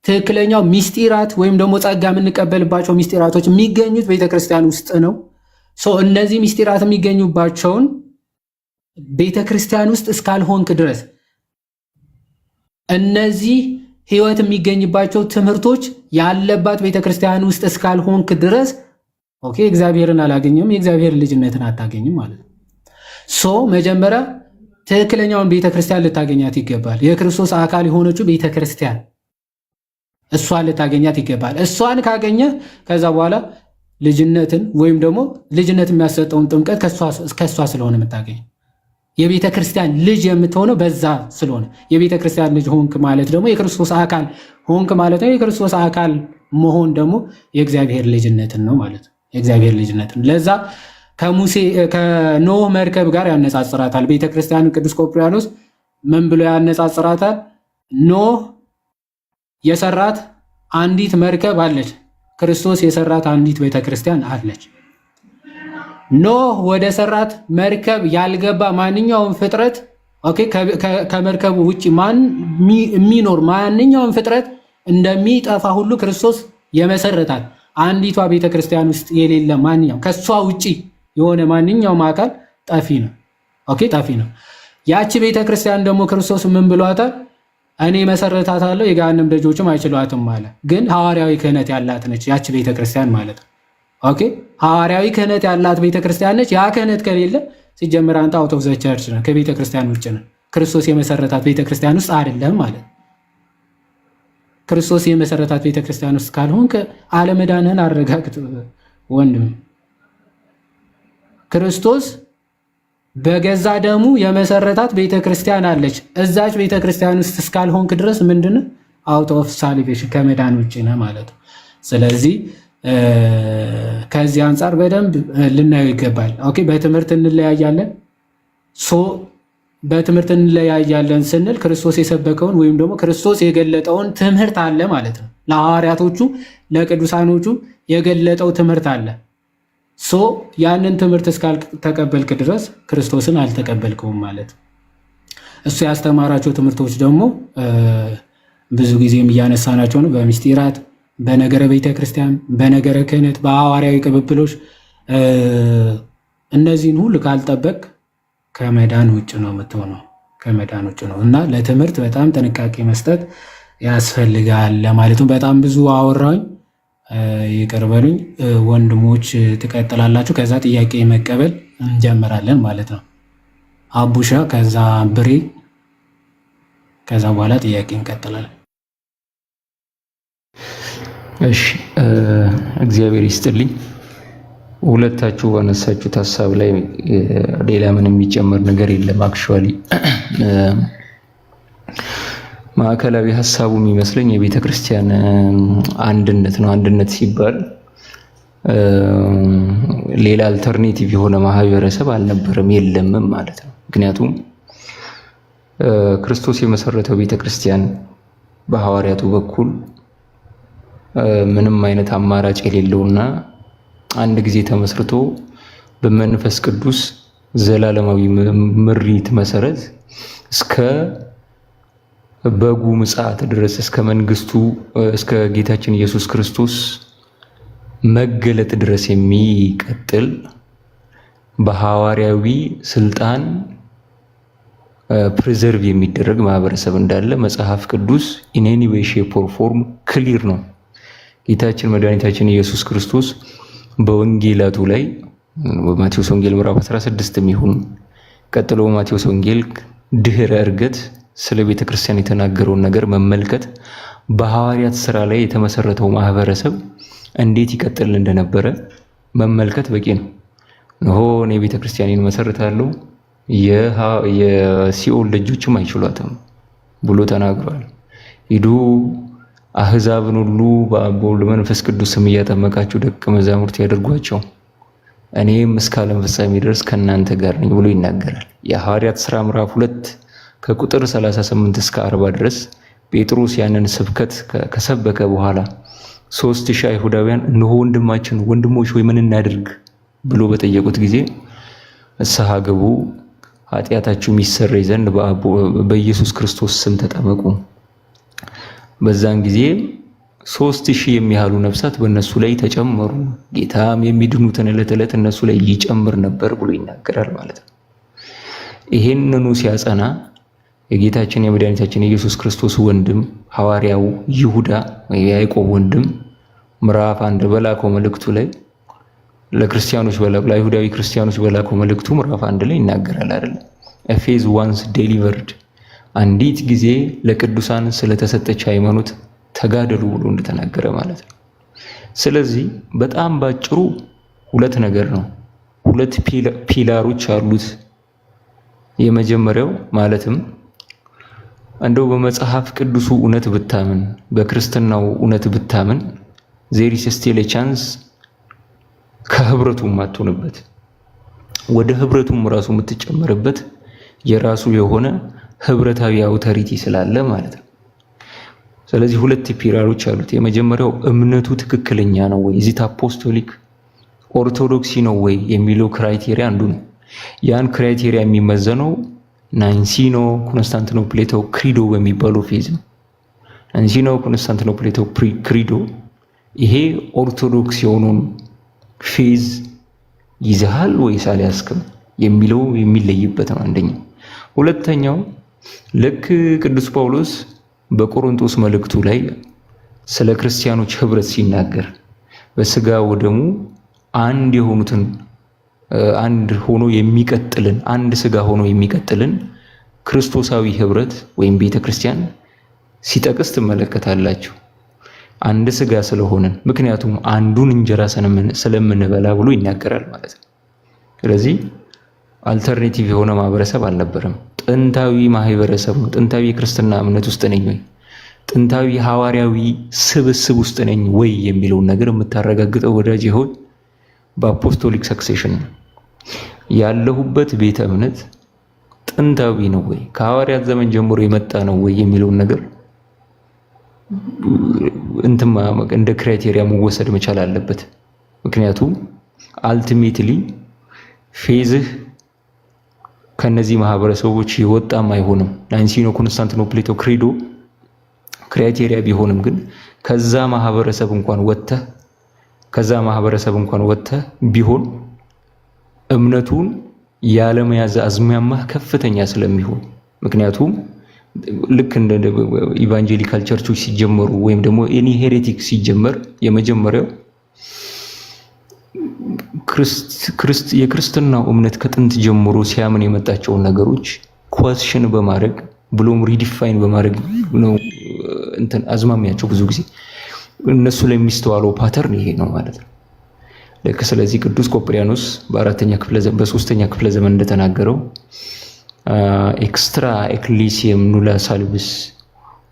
ትክክለኛው ሚስጢራት ወይም ደግሞ ጸጋ የምንቀበልባቸው ሚስጢራቶች የሚገኙት ቤተክርስቲያን ውስጥ ነው። እነዚህ ሚስጢራት የሚገኙባቸውን ቤተክርስቲያን ውስጥ እስካልሆንክ ድረስ እነዚህ ህይወት የሚገኝባቸው ትምህርቶች ያለባት ቤተክርስቲያን ውስጥ እስካልሆንክ ድረስ ኦኬ እግዚአብሔርን አላገኘም፣ የእግዚአብሔር ልጅነትን አታገኝም ማለት ነው። መጀመሪያ ትክክለኛውን ቤተክርስቲያን ልታገኛት ይገባል። የክርስቶስ አካል የሆነችው ቤተክርስቲያን እሷን ልታገኛት ይገባል። እሷን ካገኘ ከዛ በኋላ ልጅነትን ወይም ደግሞ ልጅነት የሚያሰጠውን ጥምቀት ከሷ ስለሆነ የምታገኝ የቤተ ክርስቲያን ልጅ የምትሆነው በዛ ስለሆነ የቤተ ክርስቲያን ልጅ ሆንክ ማለት ደግሞ የክርስቶስ አካል ሆንክ ማለት ነው። የክርስቶስ አካል መሆን ደግሞ የእግዚአብሔር ልጅነትን ነው ማለት ነው። የእግዚአብሔር ልጅነትን ለዛ ከኖህ መርከብ ጋር ያነጻጽራታል ቤተ ክርስቲያን። ቅዱስ ቆጵርያኖስ ምን ብሎ ያነጻጽራታል? ኖህ የሰራት አንዲት መርከብ አለች፣ ክርስቶስ የሰራት አንዲት ቤተ ክርስቲያን አለች። ኖህ ወደ ሰራት መርከብ ያልገባ ማንኛውም ፍጥረት ኦኬ ከመርከቡ ውጪ የሚኖር ማንኛውም ፍጥረት እንደሚጠፋ ሁሉ ክርስቶስ የመሰረታት አንዲቷ ቤተክርስቲያን ውስጥ የሌለ ማንኛውም ከሷ ውጪ የሆነ ማንኛውም አካል ጠፊ ነው። ኦኬ ጠፊ ነው። ያቺ ቤተክርስቲያን ደግሞ ክርስቶስ ምን ብሏታል? እኔ መሰረታታለሁ የገሃነም ደጆችም አይችሏትም ማለት። ግን ሐዋርያዊ ክህነት ያላት ነች ያቺ ቤተክርስቲያን ማለት ነው። ኦኬ ሐዋርያዊ ክህነት ያላት ቤተክርስቲያን ነች። ያ ክህነት ከሌለ ሲጀምር አንተ አውት ኦፍ ዘ ቸርች ነህ፣ ከቤተክርስቲያን ውጭ ነህ። ክርስቶስ የመሰረታት ቤተክርስቲያን ውስጥ አይደለም ማለት። ክርስቶስ የመሰረታት ቤተክርስቲያን ውስጥ ካልሆንክ አለመዳንህን አረጋግጥ ወንድም። ክርስቶስ በገዛ ደሙ የመሰረታት ቤተክርስቲያን አለች። እዛች ቤተክርስቲያን ውስጥ እስካልሆንክ ድረስ ምንድነው አውት ኦፍ ሳልቬሽን ከመዳን ውጭ ነህ ማለት ነው። ስለዚህ ከዚህ አንጻር በደንብ ልናየው ይገባል። ኦኬ በትምህርት እንለያያለን። በትምህርት እንለያያለን ስንል ክርስቶስ የሰበከውን ወይም ደግሞ ክርስቶስ የገለጠውን ትምህርት አለ ማለት ነው። ለሐዋርያቶቹ ለቅዱሳኖቹ የገለጠው ትምህርት አለ። ያንን ትምህርት እስካልተቀበልክ ድረስ ክርስቶስን አልተቀበልከውም ማለት። እሱ ያስተማራቸው ትምህርቶች ደግሞ ብዙ ጊዜም እያነሳናቸው ነው። በምስጢራት፣ በነገረ ቤተ ክርስቲያን፣ በነገረ ክህነት፣ በሐዋርያዊ ቅብብሎች እነዚህን ሁሉ ካልጠበቅ ከመዳን ውጭ ነው የምትሆነው። ከመዳን ውጭ ነው እና ለትምህርት በጣም ጥንቃቄ መስጠት ያስፈልጋል ለማለቱ በጣም ብዙ አወራኝ። ይቅር በሉኝ ወንድሞች፣ ትቀጥላላችሁ። ከዛ ጥያቄ መቀበል እንጀምራለን ማለት ነው። አቡሻ፣ ከዛ ብሬ፣ ከዛ በኋላ ጥያቄ እንቀጥላለን። እሺ እግዚአብሔር ይስጥልኝ። ሁለታችሁ ባነሳችሁት ሀሳብ ላይ ሌላ ምንም የሚጨመር ነገር የለም። አክቹአሊ ማዕከላዊ ሀሳቡ የሚመስለኝ የቤተ ክርስቲያን አንድነት ነው። አንድነት ሲባል ሌላ አልተርኔቲቭ የሆነ ማህበረሰብ አልነበረም የለምም ማለት ነው። ምክንያቱም ክርስቶስ የመሰረተው ቤተ ክርስቲያን በሐዋርያቱ በኩል ምንም አይነት አማራጭ የሌለውና አንድ ጊዜ ተመስርቶ በመንፈስ ቅዱስ ዘላለማዊ ምሪት መሰረት እስከ በጉ ምጽአት ድረስ እስከ መንግስቱ እስከ ጌታችን ኢየሱስ ክርስቶስ መገለጥ ድረስ የሚቀጥል በሐዋርያዊ ስልጣን ፕሪዘርቭ የሚደረግ ማህበረሰብ እንዳለ መጽሐፍ ቅዱስ ኢን ኤኒ ዌይ ሼፕ ኦር ፎርም ክሊር ነው። ጌታችን መድኃኒታችን ኢየሱስ ክርስቶስ በወንጌላቱ ላይ በማቴዎስ ወንጌል ምዕራፍ 16 የሚሆን ቀጥሎ በማቴዎስ ወንጌል ድህረ ዕርገት ስለ ቤተ ክርስቲያን የተናገረውን ነገር መመልከት በሐዋርያት ስራ ላይ የተመሰረተው ማህበረሰብ እንዴት ይቀጥል እንደነበረ መመልከት በቂ ነው። እነሆ እኔ ቤተ ክርስቲያንን መሰረታለሁ የሲኦል ደጆችም አይችሏትም ብሎ ተናግሯል። ሂዱ አህዛብን ሁሉ በአብ በወልድ በመንፈስ ቅዱስ ስም እያጠመቃችሁ ደቀ መዛሙርት ያደርጓቸው እኔም እስከ ዓለም ፍጻሜ ድረስ ከእናንተ ጋር ነኝ ብሎ ይናገራል። የሐዋርያት ሥራ ምዕራፍ 2 ከቁጥር 38 እስከ 40 ድረስ ጴጥሮስ ያንን ስብከት ከሰበከ በኋላ 3000 አይሁዳውያን እነሆ ወንድሞች ወይ ምን እናድርግ ብሎ በጠየቁት ጊዜ ንስሐ ግቡ፣ ኃጢአታችሁ የሚሰረይ ዘንድ በኢየሱስ ክርስቶስ ስም ተጠመቁ። በዛን ጊዜ 3000 የሚያህሉ ነፍሳት በእነሱ ላይ ተጨመሩ። ጌታም የሚድኑትን ዕለት ዕለት እነሱ ላይ ይጨምር ነበር ብሎ ይናገራል ማለት ነው። ይሄንኑ ሲያጸና የጌታችን የመድኃኒታችን የኢየሱስ ክርስቶስ ወንድም ሐዋርያው ይሁዳ ወይ ያዕቆብ ወንድም ምዕራፍ 1 በላከው መልእክቱ ላይ ለአይሁዳዊ ክርስቲያኖች በላከው መልእክቱ ምዕራፍ 1 ላይ ይናገራል አይደል? ኤፌዝ ዋንስ ዴሊቨርድ አንዲት ጊዜ ለቅዱሳን ስለተሰጠች ሃይማኖት ተጋደሉ ብሎ እንደተናገረ ማለት ነው። ስለዚህ በጣም ባጭሩ ሁለት ነገር ነው፣ ሁለት ፒላሮች አሉት። የመጀመሪያው ማለትም እንደው በመጽሐፍ ቅዱሱ እውነት ብታምን በክርስትናው እውነት ብታምን there is still a chance ከህብረቱ ማትሆንበት ወደ ህብረቱም ራሱ የምትጨመርበት የራሱ የሆነ ህብረታዊ አውቶሪቲ ስላለ ማለት ነው። ስለዚህ ሁለት ፒላሮች አሉት። የመጀመሪያው እምነቱ ትክክለኛ ነው ወይ እዚህ አፖስቶሊክ ኦርቶዶክሲ ነው ወይ የሚለው ክራይቴሪያ አንዱ ነው። ያን ክራይቴሪያ የሚመዘነው ናይንሲኖ ኮንስታንቲኖፕሌቶ ክሪዶ በሚባለው ፌዝ ነው። ናይንሲኖ ኮንስታንቲኖፕሌቶ ክሪዶ ይሄ ኦርቶዶክስ የሆነውን ፌዝ ይዘሃል ወይስ አልያዝክም የሚለው የሚለይበት ነው አንደኛው። ሁለተኛው ልክ ቅዱስ ጳውሎስ በቆሮንቶስ መልእክቱ ላይ ስለ ክርስቲያኖች ህብረት ሲናገር በስጋ ወደሙ አንድ የሆኑትን አንድ ሆኖ የሚቀጥልን አንድ ስጋ ሆኖ የሚቀጥልን ክርስቶሳዊ ህብረት ወይም ቤተክርስቲያን ሲጠቅስ ትመለከታላችሁ። አንድ ስጋ ስለሆነን ምክንያቱም አንዱን እንጀራ ስለምንበላ ብሎ ይናገራል ማለት ነው። ስለዚህ አልተርኔቲቭ የሆነ ማህበረሰብ አልነበረም። ጥንታዊ ማህበረሰብ ነው። ጥንታዊ ክርስትና እምነት ውስጥ ነኝ ወይ ጥንታዊ ሐዋርያዊ ስብስብ ውስጥ ነኝ ወይ የሚለውን ነገር የምታረጋግጠው ወዳጅ ሆይ በአፖስቶሊክ ሰክሴሽን ያለሁበት ቤተ እምነት ጥንታዊ ነው ወይ ከሐዋርያት ዘመን ጀምሮ የመጣ ነው ወይ የሚለውን ነገር እንደ ክራይቴሪያ መወሰድ መቻል አለበት። ምክንያቱም አልቲሜትሊ ፌዝህ ከነዚህ ማህበረሰቦች የወጣም አይሆንም። ናይንሲኖ ኮንስታንቲኖፕሌቶ ክሪዶ ክራይቴሪያ ቢሆንም ግን ከዛ ማህበረሰብ እንኳን ወጥተህ ቢሆን እምነቱን ያለመያዝ አዝማሚያ ከፍተኛ ስለሚሆን ምክንያቱም ልክ እንደ ኢቫንጀሊካል ቸርቾች ሲጀመሩ ወይም ደግሞ ኤኒ ሄሬቲክ ሲጀመር የመጀመሪያው የክርስትናው እምነት ከጥንት ጀምሮ ሲያምን የመጣቸውን ነገሮች ኳስሽን በማድረግ ብሎም ሪዲፋይን በማድረግ ነው አዝማሚያቸው ብዙ ጊዜ እነሱ ላይ የሚስተዋለው ፓተርን ይሄ ነው ማለት ነው። ልክ ስለዚህ ቅዱስ ቆጵርያኖስ በሶስተኛ ክፍለ ዘመን እንደተናገረው ኤክስትራ ኤክሊሲየም ኑላ ሳልቪስ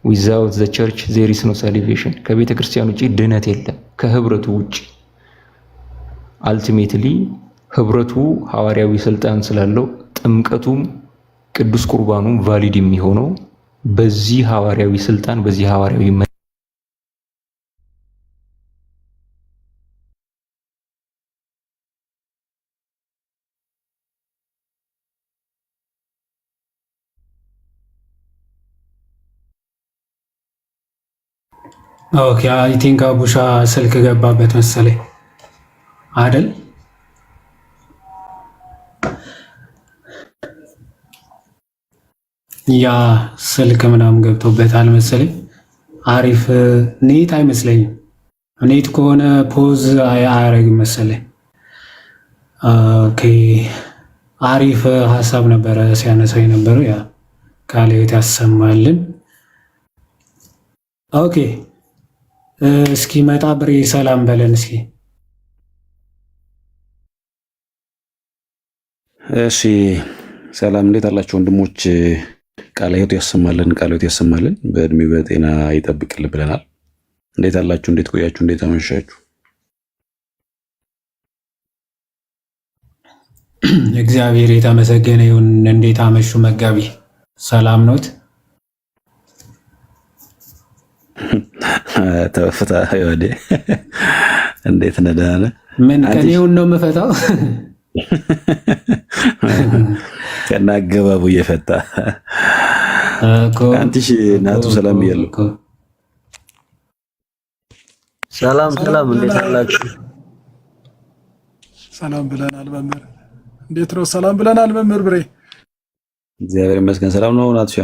ዊዛውት ዘ ቸርች ዜር ኢዝ ኖ ሳልቬሽን ከቤተ ክርስቲያን ውጪ ድነት የለም ከህብረቱ ውጪ። አልቲሜትሊ ህብረቱ ሐዋርያዊ ስልጣን ስላለው ጥምቀቱም ቅዱስ ቁርባኑም ቫሊድ የሚሆነው በዚህ ሐዋርያዊ ስልጣን በዚህ ሐዋርያዊ ኦኬ አይ ቲንክ አቡሻ ስልክ ገባበት መሰለኝ አይደል? ያ ስልክ ምናምን ገብቶበታል መሰለኝ። አሪፍ ኔት አይመስለኝም። ኔት ከሆነ ፖዝ አያረግም መሰለኝ። ኦኬ አሪፍ ሀሳብ ነበረ ሲያነሳው የነበረው። ያ ቃለ ሕይወት ያሰማልን። ኦኬ እስኪ መጣ ብሬ ሰላም በለን እስኪ። እሺ ሰላም፣ እንዴት አላችሁ ወንድሞች? ቃለ ሕይወት ያሰማልን፣ ቃለ ሕይወት ያሰማልን፣ በእድሜ በጤና ይጠብቅልን ብለናል። እንዴት አላችሁ? እንዴት ቆያችሁ? እንዴት አመሻችሁ? እግዚአብሔር የተመሰገነ ይሁን። እንዴት አመሹ መጋቢ? ሰላም ኖት? ተፈታ ወዴ እንዴት ነዳነ ምን ከኔውን ነው የምፈታው? ከናገባቡ እየፈታ አንቺ ናቱ ሰላም ይያለው። ሰላም ሰላም፣ እንዴት አላችሁ? ሰላም ብለናል መምህር። እንዴት ነው? ሰላም ብለናል መምህር ብሬ። እግዚአብሔር ይመስገን ሰላም ነው ናቱሻ።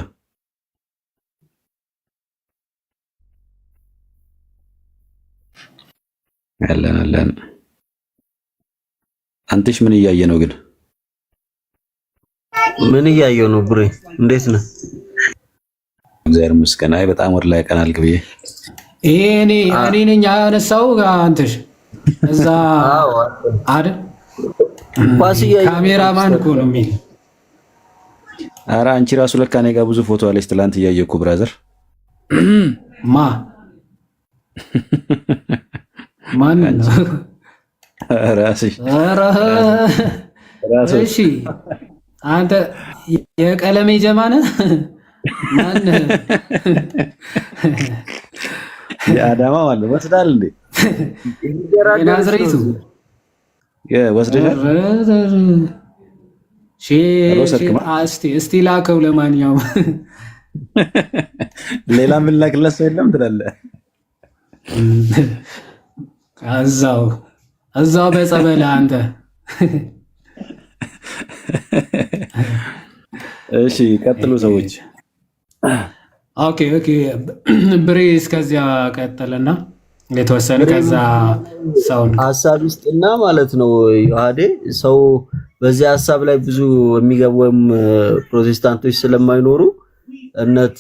አለን። አንተሽ ምን እያየ ነው ግን? ምን እያየው ነው ብሬ? እንዴት ነህ? እግዚአብሔር ይመስገን። አይ በጣም ወር ላይ ቀናል ግብዬ እኔ ነኝ ያነሳው አንተሽ እዛ አይደል? ካሜራማን እኮ ነው የሚል። ኧረ አንቺ ራሱ ለካ እኔ ጋር ብዙ ፎቶ አለች። ትላንት እያየሁ እኮ ብራዘር። ማን ነው? ራስሽ። እሺ አንተ የቀለሜ ጀማነ ማን? የአዳማ ማለት ወስዳል እንዴ? ናዝሬቱ ወስደሻል? እስቲ ላከው። ለማንኛውም ሌላ ምን ላክለት ሰው የለም ትላለህ? እዛው በጸበል አንተ። እሺ ቀጥሉ ሰዎች። ኦኬ ብሬ እስከዚያ ቀጠለና የተወሰነ ከዛ ሰው ሐሳብ ውስጥና ማለት ነው ዮሐዴ ሰው በዚህ ሐሳብ ላይ ብዙ የሚገቡም ፕሮቴስታንቶች ስለማይኖሩ እምነት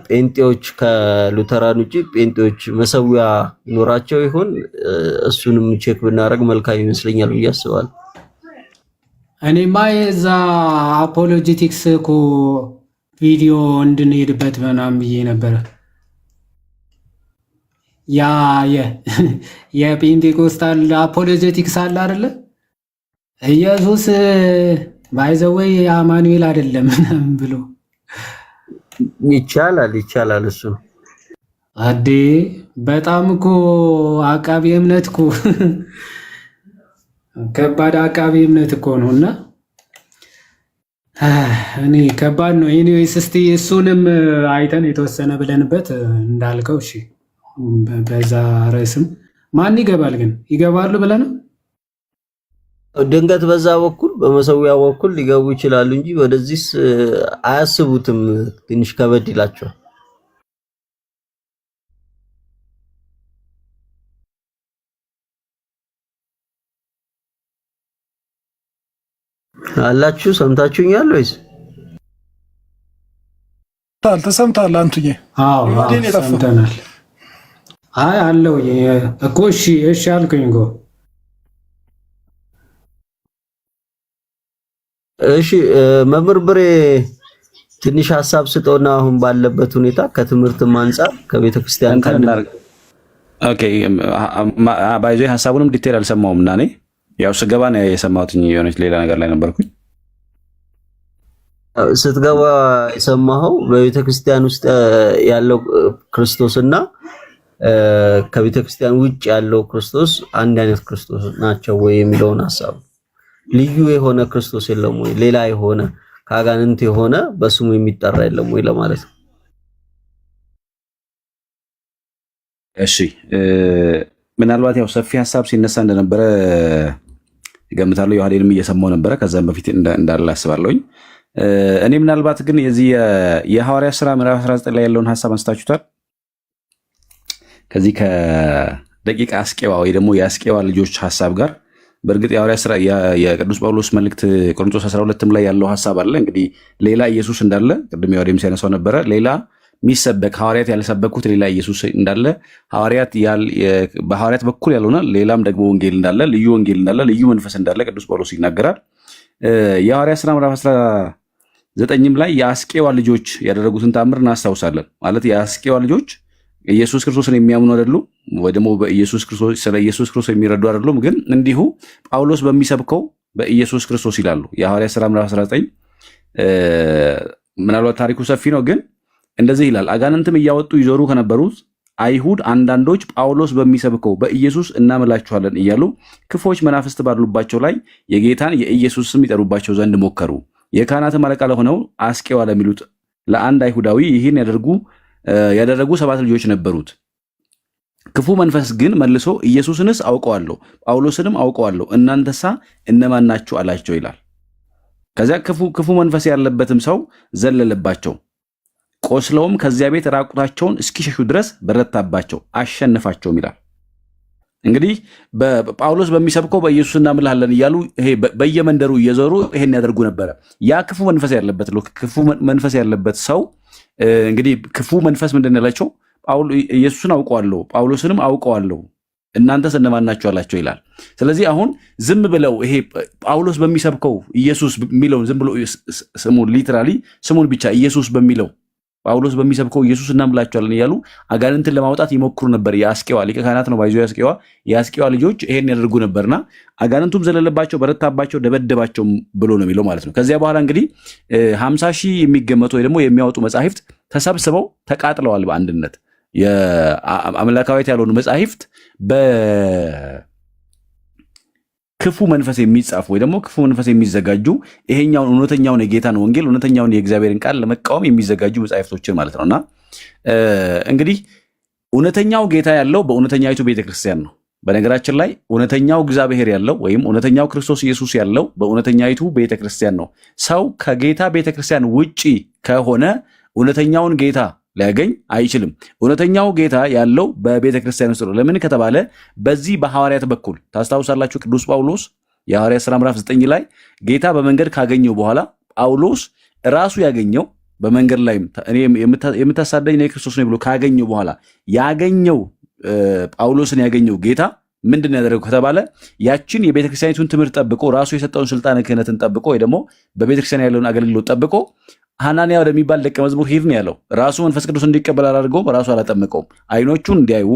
ጴንጤዎች ከሉተራን ውጪ ጴንጤዎች መሰዊያ ይኖራቸው ይሆን? እሱንም ቼክ ብናደርግ መልካም ይመስለኛል ብዬ አስባለሁ። እኔማ የዛ አፖሎጂቲክስ እኮ ቪዲዮ እንድንሄድበት ምናምን ብዬ ነበረ። ያ የፔንቴኮስታል አፖሎጂቲክስ አለ አይደለ? ኢየሱስ ባይዘወይ አማኑኤል አይደለም ምናምን ብሎ ይቻላል እሱ አዴ በጣም እኮ አቃቢ እምነት እኮ ከባድ አቃቢ እምነት እኮ ነውና እኔ ከባድ ነው። ኤኒዌይስ እስቲ እሱንም አይተን የተወሰነ ብለንበት እንዳልከው እሺ። በዛ ርዕስም ማን ይገባል ግን? ይገባሉ ብለህ ነው? ድንገት በዛ በኩል በመሰዊያው በኩል ሊገቡ ይችላሉ እንጂ ወደዚህስ አያስቡትም። ትንሽ ከበድ ይላቸዋል። አላችሁ ሰምታችሁኛል ወይስ? ተሰምታል አንቱዬ? አዎ ሰምተናል። አይ አለው እኮ እሺ አልኩኝ እኮ። እሺ መምህር ብሬ ትንሽ ሐሳብ ስጠውና አሁን ባለበት ሁኔታ ከትምህርትም አንፃር ከቤተክርስቲያን ኦኬ ባይዞ ሐሳቡንም ዲቴል አልሰማውም እና እኔ ያው ስገባ ነው የሰማሁት። የሆነች ሌላ ነገር ላይ ነበርኩኝ። ስትገባ የሰማኸው በቤተክርስቲያን ውስጥ ያለው ክርስቶስና ከቤተክርስቲያን ውጭ ያለው ክርስቶስ አንድ አይነት ክርስቶስ ናቸው ወይ የሚለውን ሐሳብ። ልዩ የሆነ ክርስቶስ የለም ወይ? ሌላ የሆነ ከአጋንንት የሆነ በስሙ የሚጠራ የለም ወይ ለማለት ነው። እሺ ምናልባት ያው ሰፊ ሐሳብ ሲነሳ እንደነበረ ገምታለሁ። ዮሐዴንም እየሰማው ነበረ ከዛም በፊት እንዳለ አስባለሁኝ። እኔ ምናልባት ግን የዚህ የሐዋርያት ሥራ ምዕራፍ 19 ላይ ያለውን ሐሳብ አንስታችሁታል። ከዚህ ከደቂቀ አስቄዋ ወይ ደግሞ የአስቄዋ ልጆች ሐሳብ ጋር በእርግጥ የሐዋርያት ሥራ የቅዱስ ጳውሎስ መልእክት ቆሮንቶስ 12ም ላይ ያለው ሐሳብ አለ። እንግዲህ ሌላ ኢየሱስ እንዳለ ቅድም ዮሐዴም ሲያነሳው ነበረ። ሌላ የሚሰበክ ሐዋርያት ያልሰበኩት ሌላ ኢየሱስ እንዳለ፣ በሐዋርያት በኩል ያልሆነ ሌላም ደግሞ ወንጌል እንዳለ፣ ልዩ ወንጌል እንዳለ፣ ልዩ መንፈስ እንዳለ ቅዱስ ጳውሎስ ይናገራል። የሐዋርያት ሥራ ምዕራፍ 19ም ላይ የአስቄዋ ልጆች ያደረጉትን ተአምር እናስታውሳለን። ማለት የአስቄዋ ልጆች ኢየሱስ ክርስቶስን የሚያምኑ አይደሉም፣ ወይ ደግሞ ስለ ኢየሱስ ክርስቶስ የሚረዱ አይደሉም። ግን እንዲሁ ጳውሎስ በሚሰብከው በኢየሱስ ክርስቶስ ይላሉ። የሐዋርያት ሥራ ምዕራፍ 19 ምናልባት ታሪኩ ሰፊ ነው፣ ግን እንደዚህ ይላል። አጋንንትም እያወጡ ይዞሩ ከነበሩት አይሁድ አንዳንዶች ጳውሎስ በሚሰብከው በኢየሱስ እናምላችኋለን እያሉ ክፎች መናፍስት ባሉባቸው ላይ የጌታን የኢየሱስ ስም ይጠሩባቸው ዘንድ ሞከሩ። የካህናትም አለቃ ለሆነው አስቄዋ ለሚሉት ለአንድ አይሁዳዊ ይህን ያደረጉ 7 ልጆች ነበሩት። ክፉ መንፈስ ግን መልሶ ኢየሱስንስ አውቀዋለሁ ጳውሎስንም አውቀዋለሁ እናንተሳ እነማን ናችሁ አላቸው ይላል። ከዚያ ክፉ መንፈስ ያለበትም ሰው ዘለለባቸው፣ ቆስለውም ከዚያ ቤት ራቁታቸውን እስኪሸሹ ድረስ በረታባቸው፣ አሸነፋቸውም ይላል። እንግዲህ ጳውሎስ በሚሰብከው በኢየሱስ እናምልሃለን እያሉ ይሄ በየመንደሩ እየዞሩ ይሄን ያደርጉ ነበረ። ያ ክፉ መንፈስ ያለበት ሰው እንግዲህ ክፉ መንፈስ ምንድን ያላቸው ኢየሱስን አውቀዋለሁ ጳውሎስንም አውቀዋለሁ እናንተስ እነማን ናችሁ አላቸው ይላል። ስለዚህ አሁን ዝም ብለው ይሄ ጳውሎስ በሚሰብከው ኢየሱስ የሚለውን ዝም ብሎ ስሙን ሊትራሊ ስሙን ብቻ ኢየሱስ በሚለው ጳውሎስ በሚሰብከው ኢየሱስ እናምላችኋለን እያሉ አጋንንትን ለማውጣት ይሞክሩ ነበር። የአስቄዋ ሊቀ ካህናት ነው ባይዞ የአስቄዋ ልጆች ይሄን ያደርጉ ነበርና አጋንንቱም ዘለለባቸው፣ በረታባቸው፣ ደበደባቸው ብሎ ነው የሚለው ማለት ነው። ከዚያ በኋላ እንግዲህ 50,000 የሚገመቱ ወይ ደግሞ የሚያወጡ መጻሕፍት ተሰብስበው ተቃጥለዋል በአንድነት የአምላካዊት ያልሆኑ መጻሕፍት በክፉ መንፈስ የሚጻፉ ወይ ደግሞ ክፉ መንፈስ የሚዘጋጁ ይሄኛውን እውነተኛውን የጌታን ወንጌል እውነተኛውን የእግዚአብሔርን ቃል ለመቃወም የሚዘጋጁ መጻሕፍቶችን ማለት ነውና እንግዲህ እውነተኛው ጌታ ያለው በእውነተኛይቱ ቤተክርስቲያን ነው። በነገራችን ላይ እውነተኛው እግዚአብሔር ያለው ወይም እውነተኛው ክርስቶስ ኢየሱስ ያለው በእውነተኛይቱ ቤተክርስቲያን ነው። ሰው ከጌታ ቤተክርስቲያን ውጪ ከሆነ እውነተኛውን ጌታ ሊያገኝ አይችልም። እውነተኛው ጌታ ያለው በቤተ ክርስቲያን ውስጥ ነው። ለምን ከተባለ በዚህ በሐዋርያት በኩል ታስታውሳላችሁ። ቅዱስ ጳውሎስ የሐዋርያት ሥራ ምዕራፍ 9 ላይ ጌታ በመንገድ ካገኘው በኋላ ጳውሎስ ራሱ ያገኘው በመንገድ ላይ የምታሳደኝ ነው ክርስቶስ ነው ብሎ ካገኘው በኋላ ያገኘው ጳውሎስን ያገኘው ጌታ ምንድን ያደረገው ከተባለ ያችን የቤተ ክርስቲያኒቱን ትምህርት ጠብቆ ራሱ የሰጠውን ስልጣነ ክህነትን ጠብቆ ወይ ደግሞ በቤተ ክርስቲያን ያለውን አገልግሎት ጠብቆ ሐናንያ ወደሚባል ደቀ መዝሙር ሂድ ነው ያለው። ራሱ መንፈስ ቅዱስ እንዲቀበል አላደርገውም፣ ራሱ አላጠመቀውም። አይኖቹን እንዲያዩ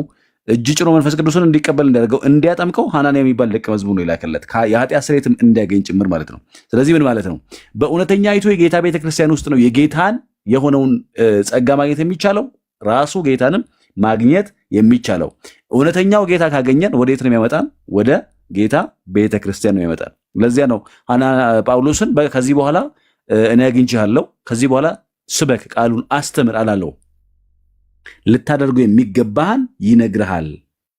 እጅ ጭኖ መንፈስ ቅዱስን እንዲቀበል እንዲያደርገው እንዲያጠምቀው ሐናንያ የሚባል ደቀ መዝሙር ነው የላከለት የኃጢአት ስርየትም እንዲያገኝ ጭምር ማለት ነው። ስለዚህ ምን ማለት ነው? በእውነተኛይቱ የጌታ ቤተክርስቲያን ውስጥ ነው የጌታን የሆነውን ጸጋ ማግኘት የሚቻለው፣ ራሱ ጌታንም ማግኘት የሚቻለው። እውነተኛው ጌታ ካገኘን ወዴት ነው የሚያመጣን? ወደ ጌታ ቤተክርስቲያን ነው የሚያመጣን። ለዚያ ነው ጳውሎስን ከዚህ በኋላ እኔ አግኝቼሃለሁ፣ ከዚህ በኋላ ስበክ፣ ቃሉን አስተምር አላለው። ልታደርገው የሚገባህን ይነግርሃል።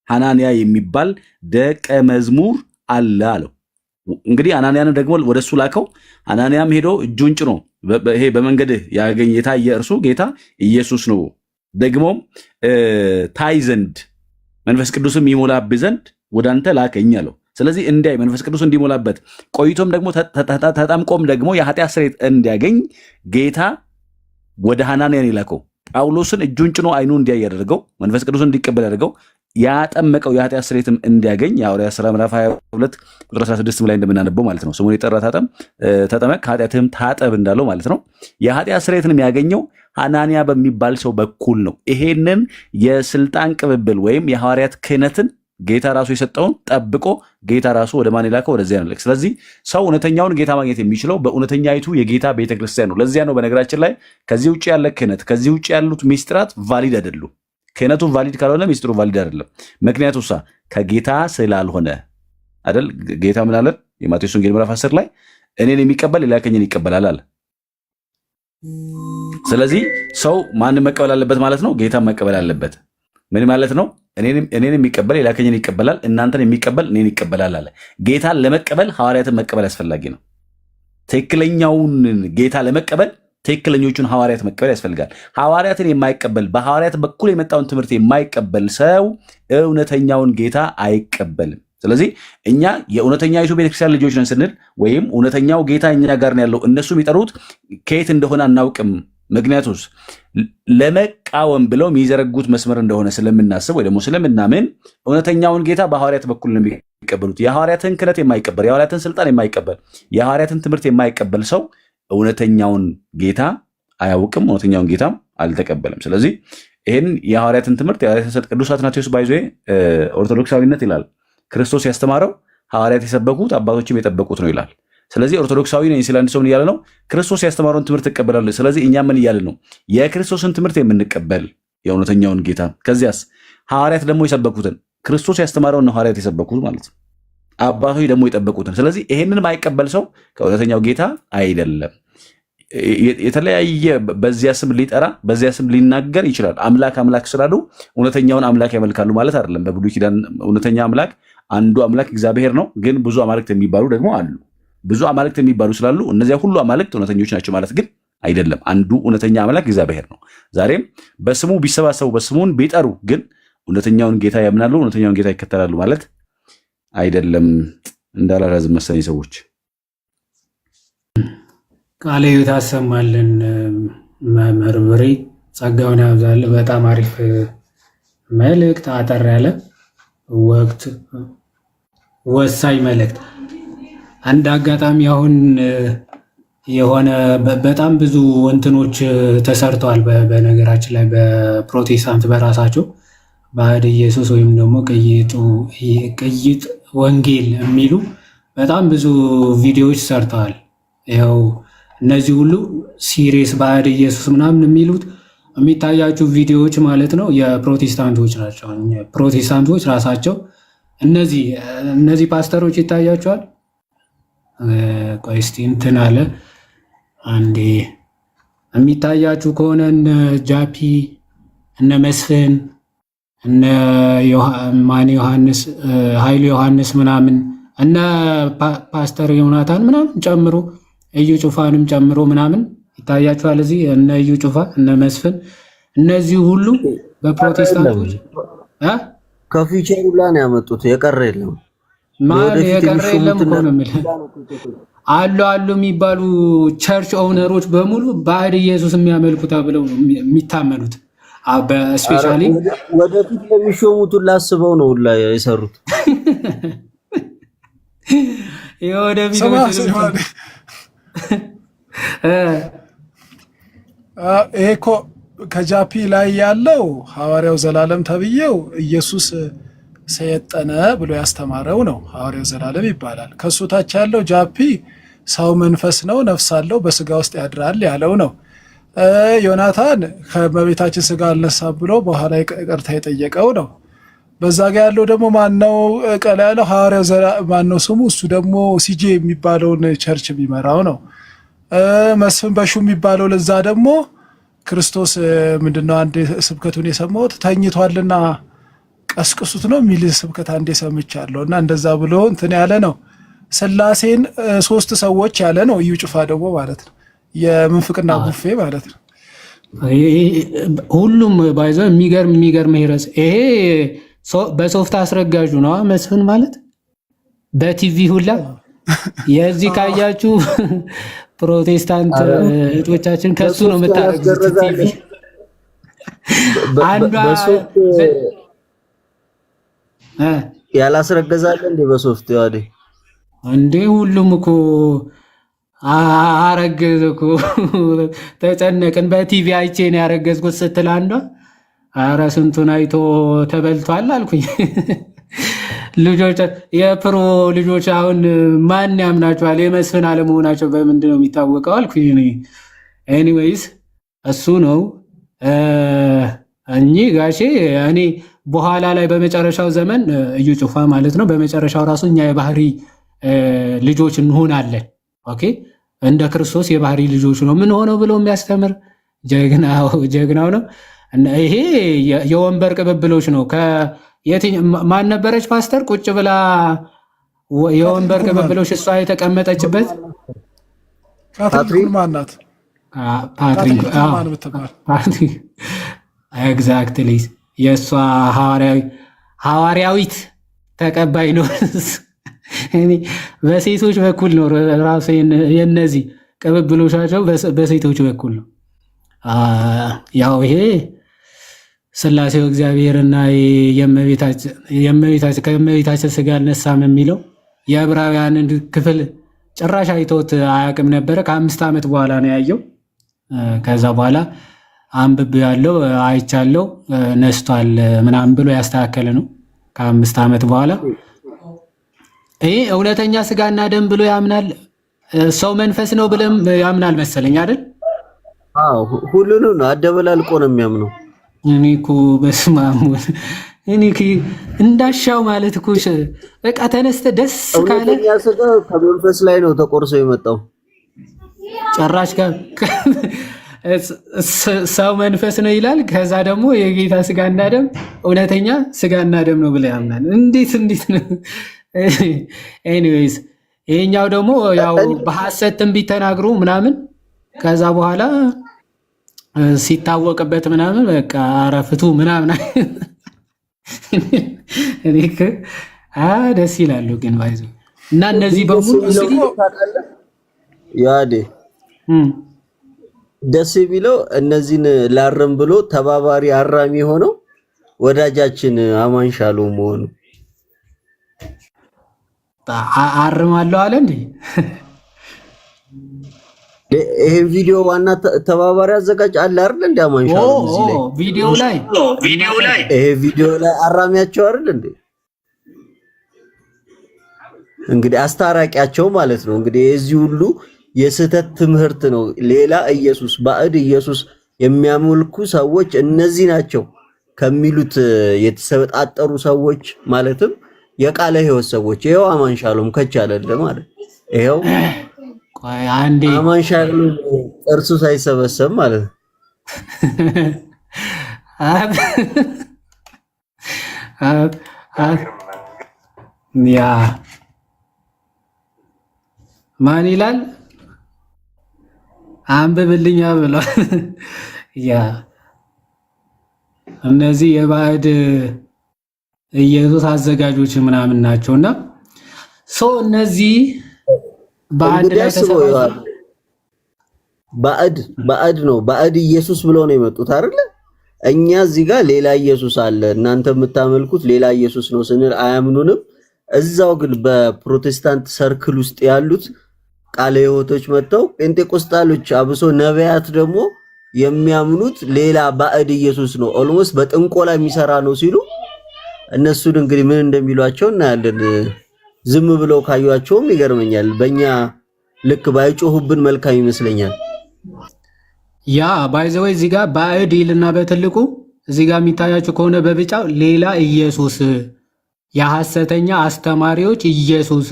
ሐናንያ የሚባል ደቀ መዝሙር አለ አለው። እንግዲህ ሐናንያን ደግሞ ወደሱ ላከው። ሐናንያም ሄዶ እጁን ጭኖ ይሄ በመንገድህ ያገኝ የታየ እርሱ ጌታ ኢየሱስ ነው፣ ደግሞም ታይ ዘንድ መንፈስ ቅዱስም ይሞላብህ ዘንድ ወደ አንተ ላከኝ አለው። ስለዚህ እንዲያይ መንፈስ ቅዱስ እንዲሞላበት ቆይቶም ደግሞ ተጠምቆም ደግሞ የኃጢአት ስርየት እንዲያገኝ ጌታ ወደ ሐናንያን ይላከው። ጳውሎስን እጁን ጭኖ አይኑ እንዲያይ ያደርገው፣ መንፈስ ቅዱስ እንዲቀበል ያደርገው፣ ያጠመቀው የኃጢአት ስርየትም እንዲያገኝ የሐዋርያት ሥራ ምዕራፍ 22 ቁጥር 16 ላይ እንደምናነበው ማለት ነው። ስሙን የጠራ ተጠመቅ ከኃጢአትህም ታጠብ እንዳለው ማለት ነው። የኃጢአት ስርየትን ያገኘው ሐናንያ በሚባል ሰው በኩል ነው። ይሄንን የስልጣን ቅብብል ወይም የሐዋርያት ክህነትን ጌታ ራሱ የሰጠውን ጠብቆ ጌታ ራሱ ወደ ማን ይላከው? ወደዚያ ነው። ስለዚህ ሰው እውነተኛውን ጌታ ማግኘት የሚችለው በእውነተኛይቱ የጌታ ቤተክርስቲያን ነው። ለዚያ ነው በነገራችን ላይ ከዚህ ውጭ ያለ ክህነት፣ ከዚህ ውጭ ያሉት ሚስጥራት ቫሊድ አይደሉም። ክህነቱ ቫሊድ ካልሆነ ሚስጥሩ ቫሊድ አይደለም። ምክንያቱም ከጌታ ስላልሆነ አይደል? ጌታ ምን አለ? የማቴዎስ ወንጌል ምዕራፍ 10 ላይ እኔን የሚቀበል የላከኝን ይቀበላል አለ። ስለዚህ ሰው ማንን መቀበል አለበት ማለት ነው? ጌታ መቀበል አለበት። ምን ማለት ነው? እኔን የሚቀበል የላከኝን ይቀበላል፣ እናንተን የሚቀበል እኔን ይቀበላል አለ። ጌታን ለመቀበል ሐዋርያትን መቀበል አስፈላጊ ነው። ትክክለኛውን ጌታ ለመቀበል ትክክለኞቹን ሐዋርያት መቀበል ያስፈልጋል። ሐዋርያትን የማይቀበል በሐዋርያት በኩል የመጣውን ትምህርት የማይቀበል ሰው እውነተኛውን ጌታ አይቀበልም። ስለዚህ እኛ የእውነተኛይቱ ቤተክርስቲያን ልጆች ነን ስንል ወይም እውነተኛው ጌታ እኛ ጋር ነው ያለው፣ እነሱ የሚጠሩት ከየት እንደሆነ አናውቅም። ምክንያቱስ ለመቃወም ብለው የሚዘረጉት መስመር እንደሆነ ስለምናስብ ወይ ደግሞ ስለምናምን እውነተኛውን ጌታ በሐዋርያት በኩል ነው የሚቀበሉት። የሐዋርያትን ክህነት የማይቀበል፣ የሐዋርያትን ስልጣን የማይቀበል፣ የሐዋርያትን ትምህርት የማይቀበል ሰው እውነተኛውን ጌታ አያውቅም፣ እውነተኛውን ጌታም አልተቀበለም። ስለዚህ ይህን የሐዋርያትን ትምህርት ቅዱስ አትናቴዎስ ባይዞ ኦርቶዶክሳዊነት ይላል ክርስቶስ ያስተማረው ሐዋርያት የሰበኩት አባቶችም የጠበቁት ነው ይላል። ስለዚህ ኦርቶዶክሳዊ ነኝ ሲል አንድ ሰው ምን እያለ ነው? ክርስቶስ ያስተማረውን ትምህርት እቀበላለሁ። ስለዚህ እኛ ምን እያለ ነው? የክርስቶስን ትምህርት የምንቀበል የእውነተኛውን ጌታ። ከዚያስ ሐዋርያት ደግሞ የሰበኩትን ክርስቶስ ያስተማረውን ነው ሐዋርያት የሰበኩት ማለት ነው። አባቶች ደግሞ የጠበቁትን። ስለዚህ ይሄንን ማይቀበል ሰው ከእውነተኛው ጌታ አይደለም። የተለያየ በዚያ ስም ሊጠራ በዚያ ስም ሊናገር ይችላል። አምላክ አምላክ ስላሉ እውነተኛውን አምላክ ያመልካሉ ማለት አይደለም። በብሉይ ኪዳን እውነተኛ አምላክ አንዱ አምላክ እግዚአብሔር ነው። ግን ብዙ አማልክት የሚባሉ ደግሞ አሉ። ብዙ አማልክት የሚባሉ ስላሉ እነዚያ ሁሉ አማልክት እውነተኞች ናቸው ማለት ግን አይደለም። አንዱ እውነተኛ አምላክ እግዚአብሔር ነው። ዛሬም በስሙ ቢሰባሰቡ በስሙን ቢጠሩ ግን እውነተኛውን ጌታ ያምናሉ፣ እውነተኛውን ጌታ ይከተላሉ ማለት አይደለም። እንዳላራዝም መሰለኝ ሰዎች። ቃለ ሕይወት ያሰማልን። መምህር ብሬ ጸጋውን ያብዛል። በጣም አሪፍ መልእክት፣ አጠር ያለ ወቅት ወሳኝ መልእክት። አንድ አጋጣሚ አሁን የሆነ በጣም ብዙ እንትኖች ተሰርተዋል። በነገራችን ላይ በፕሮቴስታንት በራሳቸው ባዕድ ኢየሱስ ወይም ደግሞ ቅይጥ ወንጌል የሚሉ በጣም ብዙ ቪዲዮዎች ሰርተዋል። ያው እነዚህ ሁሉ ሲሪየስ ባዕድ ኢየሱስ ምናምን የሚሉት የሚታያችሁ ቪዲዮዎች ማለት ነው የፕሮቴስታንቶች ናቸው። ፕሮቴስታንቶች ራሳቸው እነዚህ ፓስተሮች ይታያቸዋል። ቆይ እስቲ እንትን አለ አንዴ የሚታያችሁ ከሆነ እነ ጃፒ እነ መስፍን እነ ማን ዮሐንስ ኃይሉ ዮሐንስ ምናምን እነ ፓስተር ዮናታን ምናምን ጨምሮ እዩ ጩፋንም ጨምሮ ምናምን ይታያችኋል። እዚህ እነ እዩ ጩፋ እነ መስፍን እነዚህ ሁሉ በፕሮቴስታንቶች ከፊቸሩ ላይ ነው ያመጡት። የቀረ የለም ማን የቀረ የለም እኮ ነው የምልህ። አሉ የሚባሉ ቸርች ኦውነሮች በሙሉ ባዕድ ኢየሱስ የሚያመልኩ ተብለው ነው የሚታመኑት። በስፔሻሊ ወደፊት ለሚሾሙትን ላስበው ነው ሁላ የሰሩት። የወደፊት ይሄ እኮ ከጃፒ ላይ ያለው ሐዋርያው ዘላለም ተብዬው ኢየሱስ ሰየጠነ ብሎ ያስተማረው ነው። ሐዋርያው ዘላለም ይባላል። ከሱ ታች ያለው ጃፒ ሰው መንፈስ ነው፣ ነፍስ አለው፣ በስጋ ውስጥ ያድራል ያለው ነው። ዮናታን ከመቤታችን ስጋ አልነሳም ብሎ በኋላ ይቅርታ የጠየቀው ነው። በዛ ጋ ያለው ደግሞ ማነው? ቀላ ያለው ሐዋርያው ማነው ስሙ? እሱ ደግሞ ሲጄ የሚባለውን ቸርች የሚመራው ነው። መስፍን በሹ የሚባለው ለዛ ደግሞ ክርስቶስ ምንድነው አንድ ስብከቱን የሰማሁት ተኝቷልና ቀስቅሱት ነው የሚል ስብከት አንዴ ሰምቻለሁ። እና እንደዛ ብሎ እንትን ያለ ነው። ስላሴን ሶስት ሰዎች ያለ ነው። እዩ ጩፋ ደግሞ ማለት ነው የምንፍቅና ቡፌ ማለት ነው። ሁሉም ባይዘው የሚገርም ሄረስ ይሄ በሶፍት አስረጋጁ ነው መስፍን ማለት በቲቪ ሁላ የዚህ ካያችሁ ፕሮቴስታንት እህቶቻችን ከሱ ነው የምታረጉት። ቲቪ አንዷ ያላስረገዛለ እንዴ በሶፍት ያዴ እንዴ ሁሉም እኮ አረገዘ እኮ ተጨነቅን። በቲቪ አይቼ ነው ያረገዝኩት ስትል አንዷ ኧረ ስንቱን አይቶ ተበልቷል አልኩኝ። ልጆች የፕሮ ልጆች አሁን ማን ያምናቸዋል? የመስፍን አለመሆናቸው በምንድን ነው የሚታወቀው አልኩኝ። ኤኒዌይስ እሱ ነው እኚህ ጋሼ እኔ በኋላ ላይ በመጨረሻው ዘመን እዩ ጩፋ ማለት ነው በመጨረሻው ራሱ እኛ የባህሪ ልጆች እንሆናለን። ኦኬ እንደ ክርስቶስ የባህሪ ልጆች ነው ምን ሆነው ብሎ የሚያስተምር ጀግናው ነው። ይሄ የወንበር ቅብብሎች ነው። ማን ነበረች ፓስተር ቁጭ ብላ የወንበር ቅብብሎች እሷ የተቀመጠችበት ፓትሪክ ማናት? ፓትሪክ ኤግዛክትሊ የእሷ ሐዋርያዊት ተቀባይ ነው። በሴቶች በኩል ነው ራሱ የነዚህ ቅብብሎቻቸው በሴቶች በኩል ነው። ያው ይሄ ስላሴው እግዚአብሔርና ከእመቤታችን ስጋ አልነሳም የሚለው የዕብራውያንን ክፍል ጭራሽ አይቶት አያውቅም ነበረ። ከ5 ዓመት በኋላ ነው ያየው። ከዛ በኋላ አንብብ ያለው አይቻለው ነስቷል ምናምን ብሎ ያስተካከለ ነው። ከ5 ዓመት በኋላ ይሄ እውነተኛ ስጋና ደም ብሎ ያምናል። ሰው መንፈስ ነው ብለም ያምናል መሰለኝ አይደል? ሁሉንም ነው አደበላልቆ ነው የሚያምነው። እኔ እኮ በስመ አብ እኔ እንዳሻው ማለት እኮ በቃ ተነስተህ ደስ ካለ እውነተኛ ስጋ ከመንፈስ ላይ ነው ተቆርሶ የመጣው። ጭራሽ ሰው መንፈስ ነው ይላል። ከዛ ደግሞ የጌታ ስጋና ደም እውነተኛ ስጋና ደም ነው ብለህ ያምናል። እንዴት ነው? ኤኒዌይስ ይሄኛው ደግሞ ያው በሐሰት ትንቢት ተናግሮ ምናምን ከዛ በኋላ ሲታወቅበት ምናምን በቃ አረፍቱ ምናምን እኔ ደስ ይላሉ ግን ባይዞ እና እነዚህ በሙሉ ያዴ ደስ የሚለው እነዚህን ላርም ብሎ ተባባሪ አራሚ ሆነው ወዳጃችን አማን ሻሎም መሆኑ አርማለሁ አለ እንዴ? ይሄን ቪዲዮ ዋና ተባባሪ አዘጋጅ አለ አይደል እንዴ? አማን ሻሎም እዚህ ላይ ቪዲዮ ላይ ይሄ ቪዲዮ ላይ አራሚያቸው አይደል እንዴ? እንግዲህ አስታራቂያቸው ማለት ነው። እንግዲህ የዚህ ሁሉ የስህተት ትምህርት ነው። ሌላ ኢየሱስ ባዕድ ኢየሱስ የሚያመልኩ ሰዎች እነዚህ ናቸው ከሚሉት የተሰበጣጠሩ ሰዎች ማለትም የቃለ ሕይወት ሰዎች ይሄው አማን ሻሎም ከቻለለ ማለት ይሄው ቆይ አንዴ አማን ሻሎም ጥርሱ ሳይሰበሰብ ማለት ያ ማን ይላል አንብብልኛ ብሏል። ያ እነዚህ የባዕድ ኢየሱስ አዘጋጆች ምናምን ናቸውና እነዚህ በአንድ ላይ ተሰባስበው ባዕድ ነው ባዕድ ኢየሱስ ብለው ነው የመጡት አይደል? እኛ እዚህ ጋር ሌላ ኢየሱስ አለ እናንተ የምታመልኩት ሌላ ኢየሱስ ነው ስንል አያምኑንም። እዛው ግን በፕሮቴስታንት ሰርክል ውስጥ ያሉት ቃለ ሕይወቶች መጥተው ጴንጤቆስጣሎች አብሶ ነቢያት ደግሞ የሚያምኑት ሌላ ባዕድ ኢየሱስ ነው ኦልሞስት በጥንቆላ የሚሰራ ነው ሲሉ እነሱን እንግዲህ ምን እንደሚሏቸው እናያለን። ዝም ብለው ካዩአቸውም ይገርመኛል። በእኛ ልክ ባይጮሁብን መልካም ይመስለኛል። ያ ባይዘው እዚህ ጋር ባዕድ ይልና በትልቁ እዚህ ጋር የሚታያችሁ ከሆነ በብጫው ሌላ ኢየሱስ የሐሰተኛ አስተማሪዎች ኢየሱስ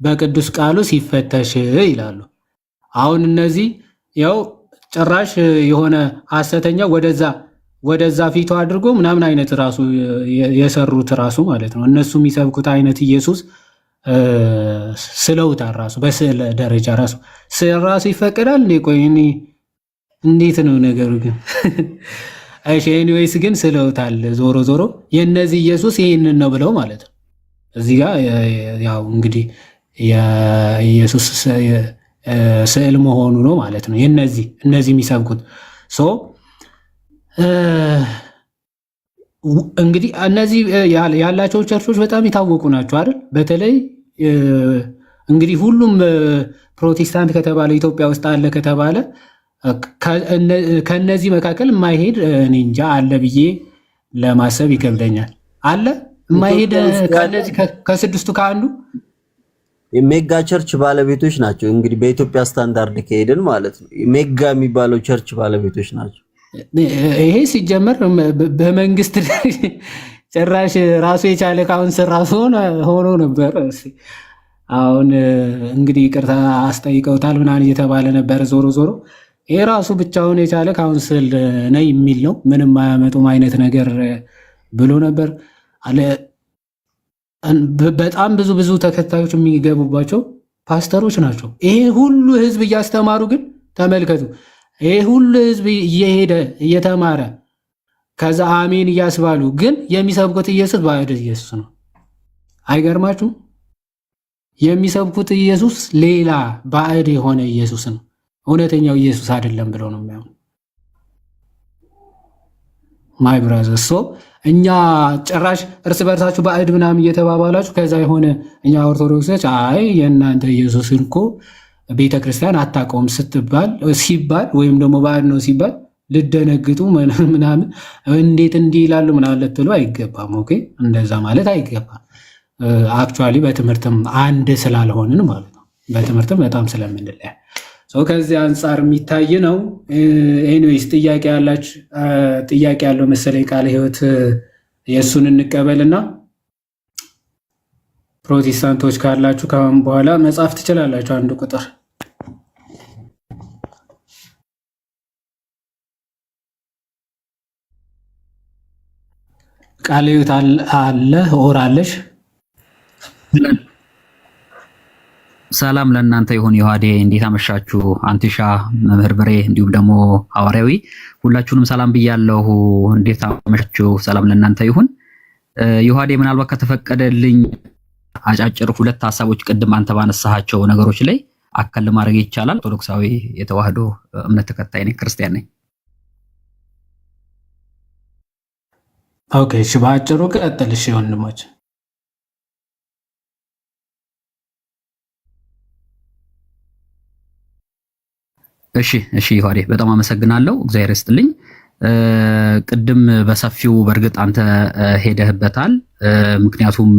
በቅዱስ ቃሉ ሲፈተሽ ይላሉ። አሁን እነዚህ ያው ጭራሽ የሆነ ሐሰተኛ ወደዛ ፊቱ አድርጎ ምናምን አይነት ራሱ የሰሩት ራሱ ማለት ነው። እነሱ የሚሰብኩት አይነት ኢየሱስ ስለውታል ራሱ በስዕል ደረጃ ራሱ ስዕል ራሱ ይፈቀዳል እንዴ? ቆይ እንዴት ነው ነገሩ ግን? እሺ ኤኒዌይስ ግን ስለውታል። ዞሮ ዞሮ የነዚህ ኢየሱስ ይሄንን ነው ብለው ማለት ነው። እዚህ ጋር ያው እንግዲህ የኢየሱስ ስዕል መሆኑ ነው ማለት ነው። እነዚህ የሚሰብኩት እንግዲህ እነዚህ ያላቸው ቸርቾች በጣም የታወቁ ናቸው አይደል? በተለይ እንግዲህ ሁሉም ፕሮቴስታንት ከተባለ ኢትዮጵያ ውስጥ አለ ከተባለ ከነዚህ መካከል የማይሄድ እኔ እንጃ አለ ብዬ ለማሰብ ይከብደኛል። አለ የማይሄድ ከነዚህ ከስድስቱ ከአንዱ የሜጋ ቸርች ባለቤቶች ናቸው። እንግዲህ በኢትዮጵያ ስታንዳርድ ከሄድን ማለት ነው ሜጋ የሚባለው ቸርች ባለቤቶች ናቸው። ይሄ ሲጀመር በመንግስት ጭራሽ ራሱ የቻለ ካውንስል ራሱ ሆኖ ነበር። አሁን እንግዲህ ይቅርታ አስጠይቀውታል ምናምን እየተባለ ነበር። ዞሮ ዞሮ ይሄ ራሱ ብቻውን የቻለ ካውንስል ነው የሚል ነው። ምንም አያመጡም አይነት ነገር ብሎ ነበር አለ። በጣም ብዙ ተከታዮች የሚገቡባቸው ፓስተሮች ናቸው። ይሄ ሁሉ ህዝብ እያስተማሩ ግን ተመልከቱ፣ ይሄ ሁሉ ህዝብ እየሄደ እየተማረ ከዛ አሜን እያስባሉ ግን የሚሰብኩት ኢየሱስ ባዕድ ኢየሱስ ነው። አይገርማችሁም? የሚሰብኩት ኢየሱስ ሌላ ባዕድ የሆነ ኢየሱስ ነው። እውነተኛው ኢየሱስ አይደለም ብለው ነው የሚያምኑ። ማይ ብራዘር እኛ ጭራሽ እርስ በርሳችሁ ባዕድ ምናምን እየተባባላችሁ ከዛ የሆነ እኛ ኦርቶዶክሶች አይ የእናንተ ኢየሱስን እኮ ቤተ ክርስቲያን አታውቀውም ሲባል ወይም ደግሞ ባዕድ ነው ሲባል ልደነግጡ ምናምን እንዴት እንዲህ ይላሉ ምናምን ልትሉ አይገባም። ኦኬ እንደዛ ማለት አይገባም። አክቹዋሊ በትምህርትም አንድ ስላልሆንን ማለት ነው። በትምህርትም በጣም ስለምንለያይ ከዚህ አንጻር የሚታይ ነው። ኤኒዌይስ ጥያቄ ያለው መሰለኝ ቃለ ሕይወት የእሱን እንቀበልና ፕሮቴስታንቶች ካላችሁ ከአሁን በኋላ መጻፍ ትችላላችሁ። አንድ ቁጥር ቃለ ሕይወት አለ ኦር አለሽ? ሰላም ለእናንተ ይሁን። ዮሐዴ እንዴት አመሻችሁ? አንቲሻ መምህር ብሬ እንዲሁም ደግሞ ሐዋርያዊ ሁላችሁንም ሰላም ብያለሁ። እንዴት አመሻችሁ? ሰላም ለእናንተ ይሁን። ዮሐዴ ምናልባት ከተፈቀደልኝ አጫጭር ሁለት ሐሳቦች ቅድም አንተ ባነሳሃቸው ነገሮች ላይ አከል ማድረግ ይቻላል። ኦርቶዶክሳዊ የተዋህዶ እምነት ተከታይ ነኝ፣ ክርስቲያን ነኝ። ኦኬ፣ እሺ፣ በአጭሩ ቀጥል። እሺ ወንድሞች፣ እሺ ዮሐዴ በጣም አመሰግናለሁ። እግዚአብሔር ይስጥልኝ። ቅድም በሰፊው በእርግጥ አንተ ሄደህበታል። ምክንያቱም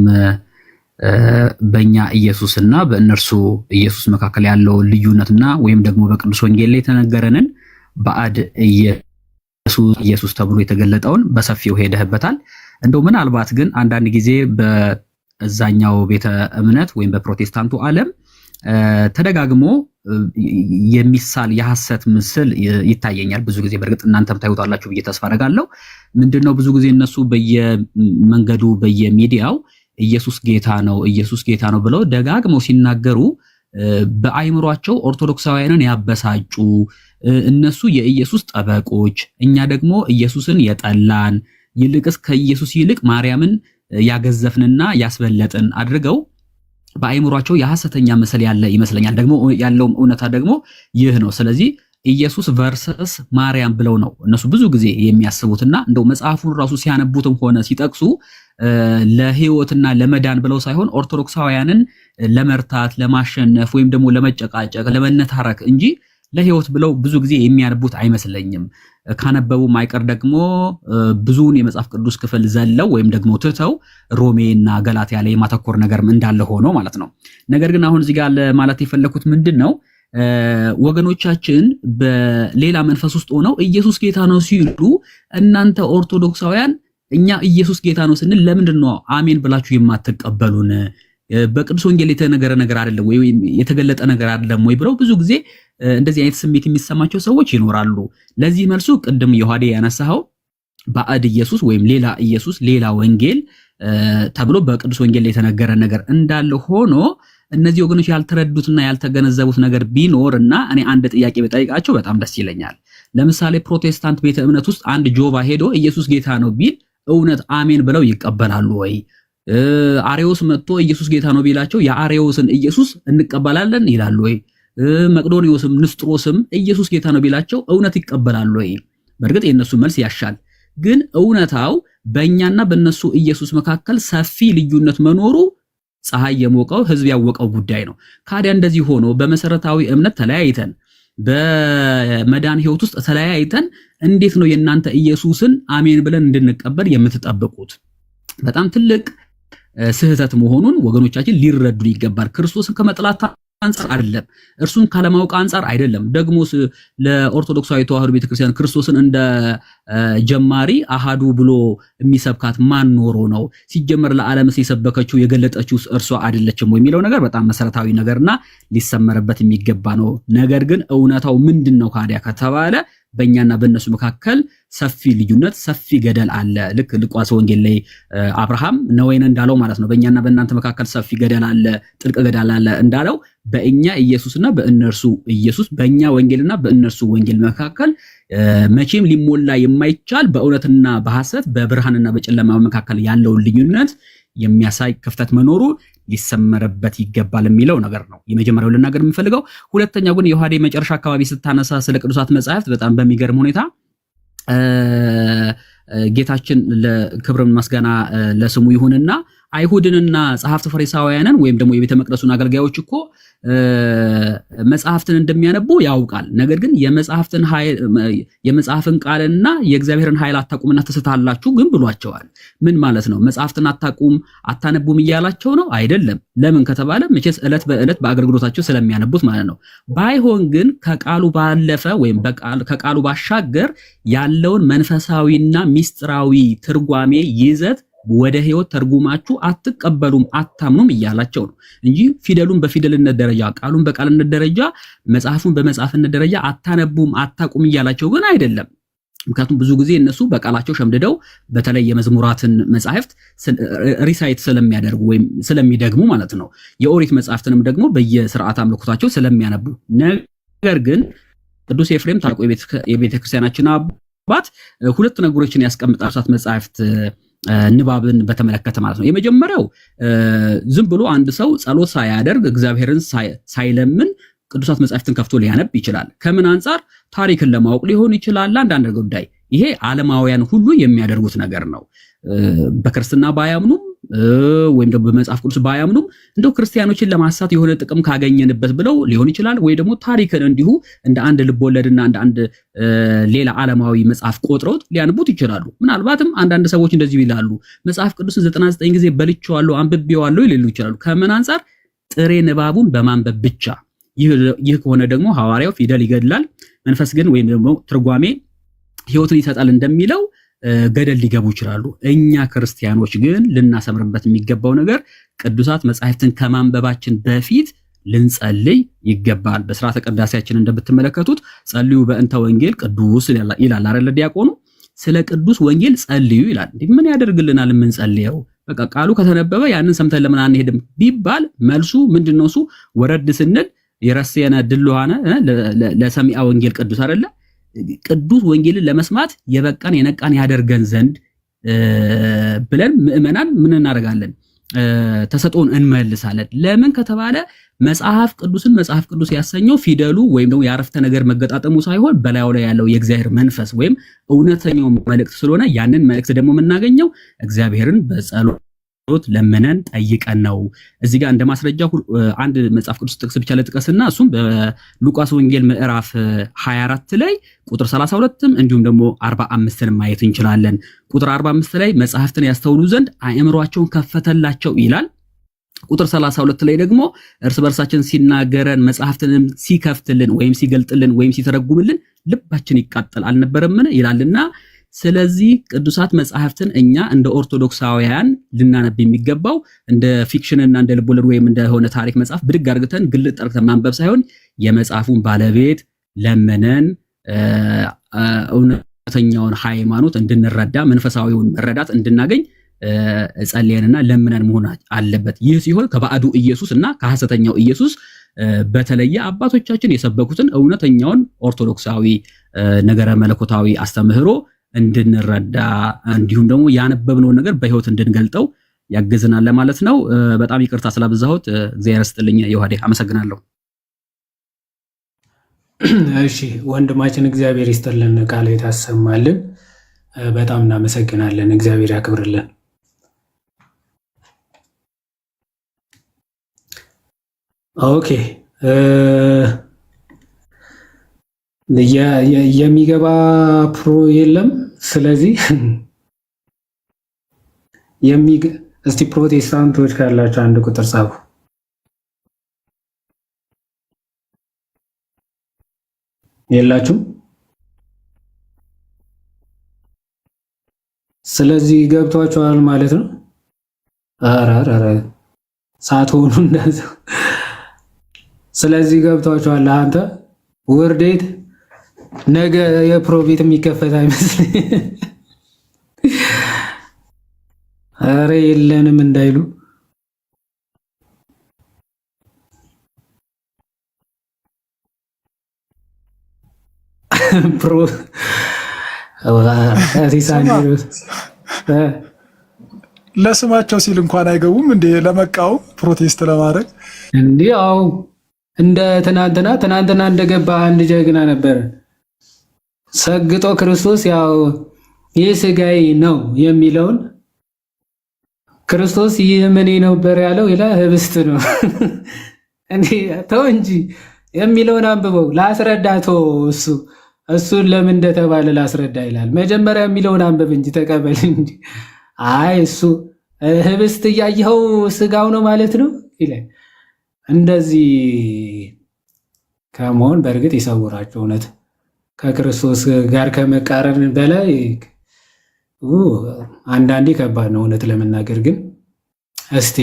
በእኛ ኢየሱስና በእነርሱ ኢየሱስ መካከል ያለው ልዩነትና ወይም ደግሞ በቅዱስ ወንጌል ላይ የተነገረንን ባዕድ ኢየሱስ ተብሎ የተገለጠውን በሰፊው ሄደህበታል። እንደው ምናልባት ግን አንዳንድ ጊዜ በዛኛው ቤተ እምነት ወይም በፕሮቴስታንቱ ዓለም ተደጋግሞ የሚሳል የሐሰት ምስል ይታየኛል ብዙ ጊዜ። በእርግጥ እናንተም ታዩታላችሁ ብዬ ተስፋ አደርጋለሁ። ምንድነው ብዙ ጊዜ እነሱ በየመንገዱ በየሚዲያው ኢየሱስ ጌታ ነው ብለው ደጋግመው ሲናገሩ በአይምሯቸው ኦርቶዶክሳውያንን ያበሳጩ፣ እነሱ የኢየሱስ ጠበቆች፣ እኛ ደግሞ ኢየሱስን የጠላን ይልቅስ ከኢየሱስ ይልቅ ማርያምን ያገዘፍንና ያስበለጥን አድርገው በአይምሯቸው የሐሰተኛ ምስል ያለ ይመስለኛል። ደግሞ ያለውም እውነታ ደግሞ ይህ ነው። ስለዚህ ኢየሱስ ቨርሰስ ማርያም ብለው ነው እነሱ ብዙ ጊዜ የሚያስቡትና እንደው መጽሐፉን ራሱ ሲያነቡትም ሆነ ሲጠቅሱ ለሕይወትና ለመዳን ብለው ሳይሆን ኦርቶዶክሳውያንን ለመርታት፣ ለማሸነፍ ወይም ደግሞ ለመጨቃጨቅ፣ ለመነታረክ እንጂ ለሕይወት ብለው ብዙ ጊዜ የሚያነቡት አይመስለኝም። ካነበቡም አይቀር ደግሞ ብዙውን የመጽሐፍ ቅዱስ ክፍል ዘለው ወይም ደግሞ ትተው ሮሜና ገላትያ ላይ የማተኮር ነገርም እንዳለ ሆኖ ማለት ነው። ነገር ግን አሁን እዚህ ጋር ለማለት የፈለኩት ምንድን ነው፣ ወገኖቻችን በሌላ መንፈስ ውስጥ ሆነው ኢየሱስ ጌታ ነው ሲሉ እናንተ ኦርቶዶክሳውያን እኛ ኢየሱስ ጌታ ነው ስንል ለምንድን ነው አሜን ብላችሁ የማትቀበሉን? በቅዱስ ወንጌል የተነገረ ነገር አይደለም ወይ የተገለጠ ነገር አይደለም ወይ ብለው ብዙ ጊዜ እንደዚህ አይነት ስሜት የሚሰማቸው ሰዎች ይኖራሉ። ለዚህ መልሱ ቅድም ዮሐዴ ያነሳው ባዕድ ኢየሱስ ወይም ሌላ ኢየሱስ ሌላ ወንጌል ተብሎ በቅዱስ ወንጌል የተነገረ ነገር እንዳለ ሆኖ እነዚህ ወገኖች ያልተረዱትና ያልተገነዘቡት ነገር ቢኖርና እኔ አንድ ጥያቄ በጠይቃቸው በጣም ደስ ይለኛል። ለምሳሌ ፕሮቴስታንት ቤተ እምነት ውስጥ አንድ ጆባ ሄዶ ኢየሱስ ጌታ ነው ቢል እውነት አሜን ብለው ይቀበላሉ ወይ? አሬዎስ መጥቶ ኢየሱስ ጌታ ነው ቢላቸው የአሬዎስን ኢየሱስ እንቀበላለን ይላሉ ወይ? መቅዶኒዮስም ንስጥሮስም ኢየሱስ ጌታ ነው ቢላቸው እውነት ይቀበላሉ ወይ? በእርግጥ የነሱ መልስ ያሻል። ግን እውነታው በእኛና በእነሱ ኢየሱስ መካከል ሰፊ ልዩነት መኖሩ ፀሐይ የሞቀው ሕዝብ ያወቀው ጉዳይ ነው። ካዲያ እንደዚህ ሆኖ በመሰረታዊ እምነት ተለያይተን በመዳን ሕይወት ውስጥ ተለያይተን እንዴት ነው የእናንተ ኢየሱስን አሜን ብለን እንድንቀበል የምትጠብቁት? በጣም ትልቅ ስህተት መሆኑን ወገኖቻችን ሊረዱ ይገባል። ክርስቶስን ከመጥላት አንፃር አይደለም፣ እርሱን ካለማወቅ አንፃር አይደለም። ደግሞ ለኦርቶዶክሳዊ ተዋህዶ ቤተክርስቲያን ክርስቶስን እንደ ጀማሪ አሃዱ ብሎ የሚሰብካት ማን ኖሮ ነው? ሲጀመር ለዓለምስ የሰበከችው የገለጠችው እርሷ አይደለችም ወይ የሚለው ነገር በጣም መሰረታዊ ነገርና ሊሰመርበት የሚገባ ነው። ነገር ግን እውነታው ምንድነው ካዲያ ከተባለ በእኛና በእነሱ መካከል ሰፊ ልዩነት፣ ሰፊ ገደል አለ። ልክ ሉቃስ ወንጌል ላይ አብርሃም ነዌን እንዳለው ማለት ነው። በእኛና በእናንተ መካከል ሰፊ ገደል አለ፣ ጥልቅ ገደል አለ እንዳለው በእኛ ኢየሱስና በእነርሱ ኢየሱስ፣ በእኛ ወንጌልና በእነርሱ ወንጌል መካከል መቼም ሊሞላ የማይቻል በእውነትና በሐሰት በብርሃንና በጨለማ መካከል ያለውን ልዩነት የሚያሳይ ክፍተት መኖሩ ሊሰመረበት ይገባል የሚለው ነገር ነው የመጀመሪያው ልናገር የምፈልገው። ሁለተኛው ግን ዮሐዴ መጨረሻ አካባቢ ስታነሳ ስለ ቅዱሳት መጻሕፍት በጣም በሚገርም ሁኔታ ጌታችን ለክብር ምስጋና ለስሙ ይሁንና አይሁድንና ጸሐፍት ፈሪሳውያንን ወይም ደግሞ የቤተ መቅደሱን አገልጋዮች እኮ መጽሐፍትን እንደሚያነቡ ያውቃል። ነገር ግን የመጽሐፍን ቃልና የእግዚአብሔርን ኃይል አታቁምና ትስታላችሁ ግን ብሏቸዋል። ምን ማለት ነው? መጽሐፍትን አታቁም አታነቡም እያላቸው ነው? አይደለም። ለምን ከተባለ መቼስ ዕለት በዕለት በአገልግሎታቸው ስለሚያነቡት ማለት ነው። ባይሆን ግን ከቃሉ ባለፈ ወይም ከቃሉ ባሻገር ያለውን መንፈሳዊና ሚስጥራዊ ትርጓሜ ይዘት ወደ ህይወት ተርጉማችሁ አትቀበሉም አታምኑም እያላቸው ነው እንጂ ፊደሉን በፊደልነት ደረጃ ቃሉን በቃልነት ደረጃ መጽሐፉን በመጽሐፍነት ደረጃ አታነቡም አታቁም እያላቸው ግን አይደለም። ምክንያቱም ብዙ ጊዜ እነሱ በቃላቸው ሸምድደው በተለይ የመዝሙራትን መጽሐፍት ሪሳይት ስለሚያደርጉ ወይም ስለሚደግሙ ማለት ነው። የኦሪት መጽሐፍትንም ደግሞ በየስርዓት አምልኮታቸው ስለሚያነቡ። ነገር ግን ቅዱስ ኤፍሬም ታላቁ የቤተክርስቲያናችን አባት ሁለት ነገሮችን ያስቀምጣል መጽሐፍት ንባብን በተመለከተ ማለት ነው። የመጀመሪያው ዝም ብሎ አንድ ሰው ጸሎት ሳያደርግ እግዚአብሔርን ሳይለምን ቅዱሳት መጻሕፍትን ከፍቶ ሊያነብ ይችላል። ከምን አንጻር? ታሪክን ለማወቅ ሊሆን ይችላል። አንዳንድ ጉዳይ ይሄ ዓለማውያን ሁሉ የሚያደርጉት ነገር ነው። በክርስትና ባያምኑም ወይም ደግሞ በመጽሐፍ ቅዱስ ባያምኑም እንደው ክርስቲያኖችን ለማሳት የሆነ ጥቅም ካገኘንበት ብለው ሊሆን ይችላል። ወይ ደግሞ ታሪክን እንዲሁ እንደ አንድ ልቦለድና እንደ አንድ ሌላ ዓለማዊ መጽሐፍ ቆጥረውት ሊያነቡት ይችላሉ። ምናልባትም አንዳንድ ሰዎች እንደዚህ ይላሉ፣ መጽሐፍ ቅዱስን 99 ጊዜ በልቼዋለሁ አንብቤዋለሁ ይላሉ ይችላሉ። ከምን አንጻር? ጥሬ ንባቡን በማንበብ ብቻ። ይህ ከሆነ ደግሞ ሐዋርያው ፊደል ይገድላል፣ መንፈስ ግን ወይም ደግሞ ትርጓሜ ሕይወትን ይሰጣል እንደሚለው ገደል ሊገቡ ይችላሉ። እኛ ክርስቲያኖች ግን ልናሰምርበት የሚገባው ነገር ቅዱሳት መጻሕፍትን ከማንበባችን በፊት ልንጸልይ ይገባል። በሥርዓተ ቅዳሴያችን እንደምትመለከቱት ጸልዩ በእንተ ወንጌል ቅዱስ ይላል አይደል? ዲያቆኑ ስለ ቅዱስ ወንጌል ጸልዩ ይላል። ምን ያደርግልናል የምንጸልየው? በቃ ቃሉ ከተነበበ ያንን ሰምተን ለምን አንሄድም ቢባል መልሱ ምንድነው? እሱ ወረድ ስንል የረሰየነ ድልዋነ ለሰሚዓ ወንጌል ቅዱስ አይደለ? ቅዱስ ወንጌልን ለመስማት የበቃን የነቃን ያደርገን ዘንድ ብለን ምእመናን ምን እናደርጋለን? ተሰጥኦን እንመልሳለን። ለምን ከተባለ መጽሐፍ ቅዱስን መጽሐፍ ቅዱስ ያሰኘው ፊደሉ ወይም ደግሞ የአረፍተ ነገር መገጣጠሙ ሳይሆን በላዩ ላይ ያለው የእግዚአብሔር መንፈስ ወይም እውነተኛው መልእክት ስለሆነ ያንን መልእክት ደግሞ የምናገኘው እግዚአብሔርን በጸሎት ለምነን ጠይቀን ነው። እዚህ ጋር እንደ ማስረጃ አንድ መጽሐፍ ቅዱስ ጥቅስ ብቻ ለጥቀስና እሱም በሉቃስ ወንጌል ምዕራፍ 24 ላይ ቁጥር 32ም እንዲሁም ደግሞ 45ን ማየት እንችላለን። ቁጥር 45 ላይ መጽሐፍትን ያስተውሉ ዘንድ አእምሯቸውን ከፈተላቸው ይላል። ቁጥር 32 ላይ ደግሞ እርስ በርሳችን ሲናገረን መጽሐፍትንም ሲከፍትልን ወይም ሲገልጥልን ወይም ሲተረጉምልን ልባችን ይቃጠል አልነበረምን ይላልና ስለዚህ ቅዱሳት መጽሐፍትን እኛ እንደ ኦርቶዶክሳውያን ልናነብ የሚገባው እንደ ፊክሽንና እንደ ልቦለድ ወይም እንደሆነ ታሪክ መጽሐፍ ብድግ አድርገን ግልጥ አድርገን ማንበብ ሳይሆን የመጽሐፉን ባለቤት ለምነን እውነተኛውን ሃይማኖት እንድንረዳ መንፈሳዊውን መረዳት እንድናገኝ ጸልየንና ለምነን መሆን አለበት። ይህ ሲሆን ከባዕዱ ኢየሱስ እና ከሐሰተኛው ኢየሱስ በተለየ አባቶቻችን የሰበኩትን እውነተኛውን ኦርቶዶክሳዊ ነገረ መለኮታዊ አስተምህሮ እንድንረዳ እንዲሁም ደግሞ ያነበብነውን ነገር በህይወት እንድንገልጠው ያገዝናል ለማለት ነው። በጣም ይቅርታ ስላበዛሁት እግዚአብሔር ይስጥልኝ። ዮሐዴ አመሰግናለሁ። እሺ ወንድማችን እግዚአብሔር ይስጥልን፣ ቃል የታሰማልን። በጣም እናመሰግናለን። እግዚአብሔር ያክብርልን። ኦኬ የሚገባ ፕሮ የለም። ስለዚህ እስቲ ፕሮቴስታንቶች ካላችሁ አንድ ቁጥር ጻፉ። የላችሁም? ስለዚህ ገብቷችኋል ማለት ነው። አራራራ ሳትሆኑ እንደዛ። ስለዚህ ገብቷችኋል። አንተ ውርዴት ነገ የፕሮቤት የሚከፈት አይመስልኝ። አረ የለንም እንዳይሉ ፕሮ ለስማቸው ሲል እንኳን አይገቡም እንዴ? ለመቃወም ፕሮቴስት ለማድረግ እንዲህ አው እንደ ትናንትና እንደገባ አንድ ጀግና ነበር ሰግጦ ክርስቶስ ያው ይህ ስጋዬ ነው የሚለውን ክርስቶስ ይህ ምን ነበር ያለው ይላል። ህብስት ነው እንዴ? ተው እንጂ የሚለውን አንብበው ላስረዳቶ እሱን ለምን እንደተባለ ላስረዳ ይላል። መጀመሪያ የሚለውን አንብብ እንጂ ተቀበል እንጂ። አይ እሱ ህብስት እያየኸው ስጋው ነው ማለት ነው ይላል። እንደዚህ ከመሆን በእርግጥ ይሰውራቸው። እውነት ከክርስቶስ ጋር ከመቃረን በላይ አንዳንዴ ከባድ ነው እውነት ለመናገር። ግን እስቲ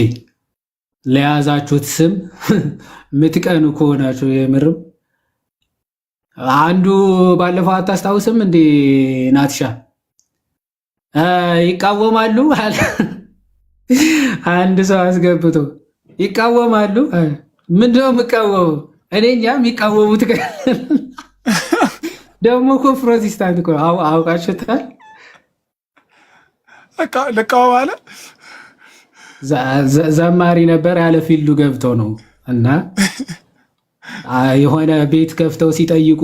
ለያዛችሁት ስም ምትቀኑ ከሆናችሁ የምርም አንዱ ባለፈው አታስታውስም እንዴ ናትሻ ይቃወማሉ አለ። አንድ ሰው አስገብቶ ይቃወማሉ። ምንድነው የምቃወመው? እኔ እንጃ የሚቃወሙት ደግሞ እኮ ፕሮቴስታንት እኮ አውቃችሁታል። ልቃወም አለ። ዘማሪ ነበር ያለ ፊልዱ ገብቶ ነው እና የሆነ ቤት ከፍተው ሲጠይቁ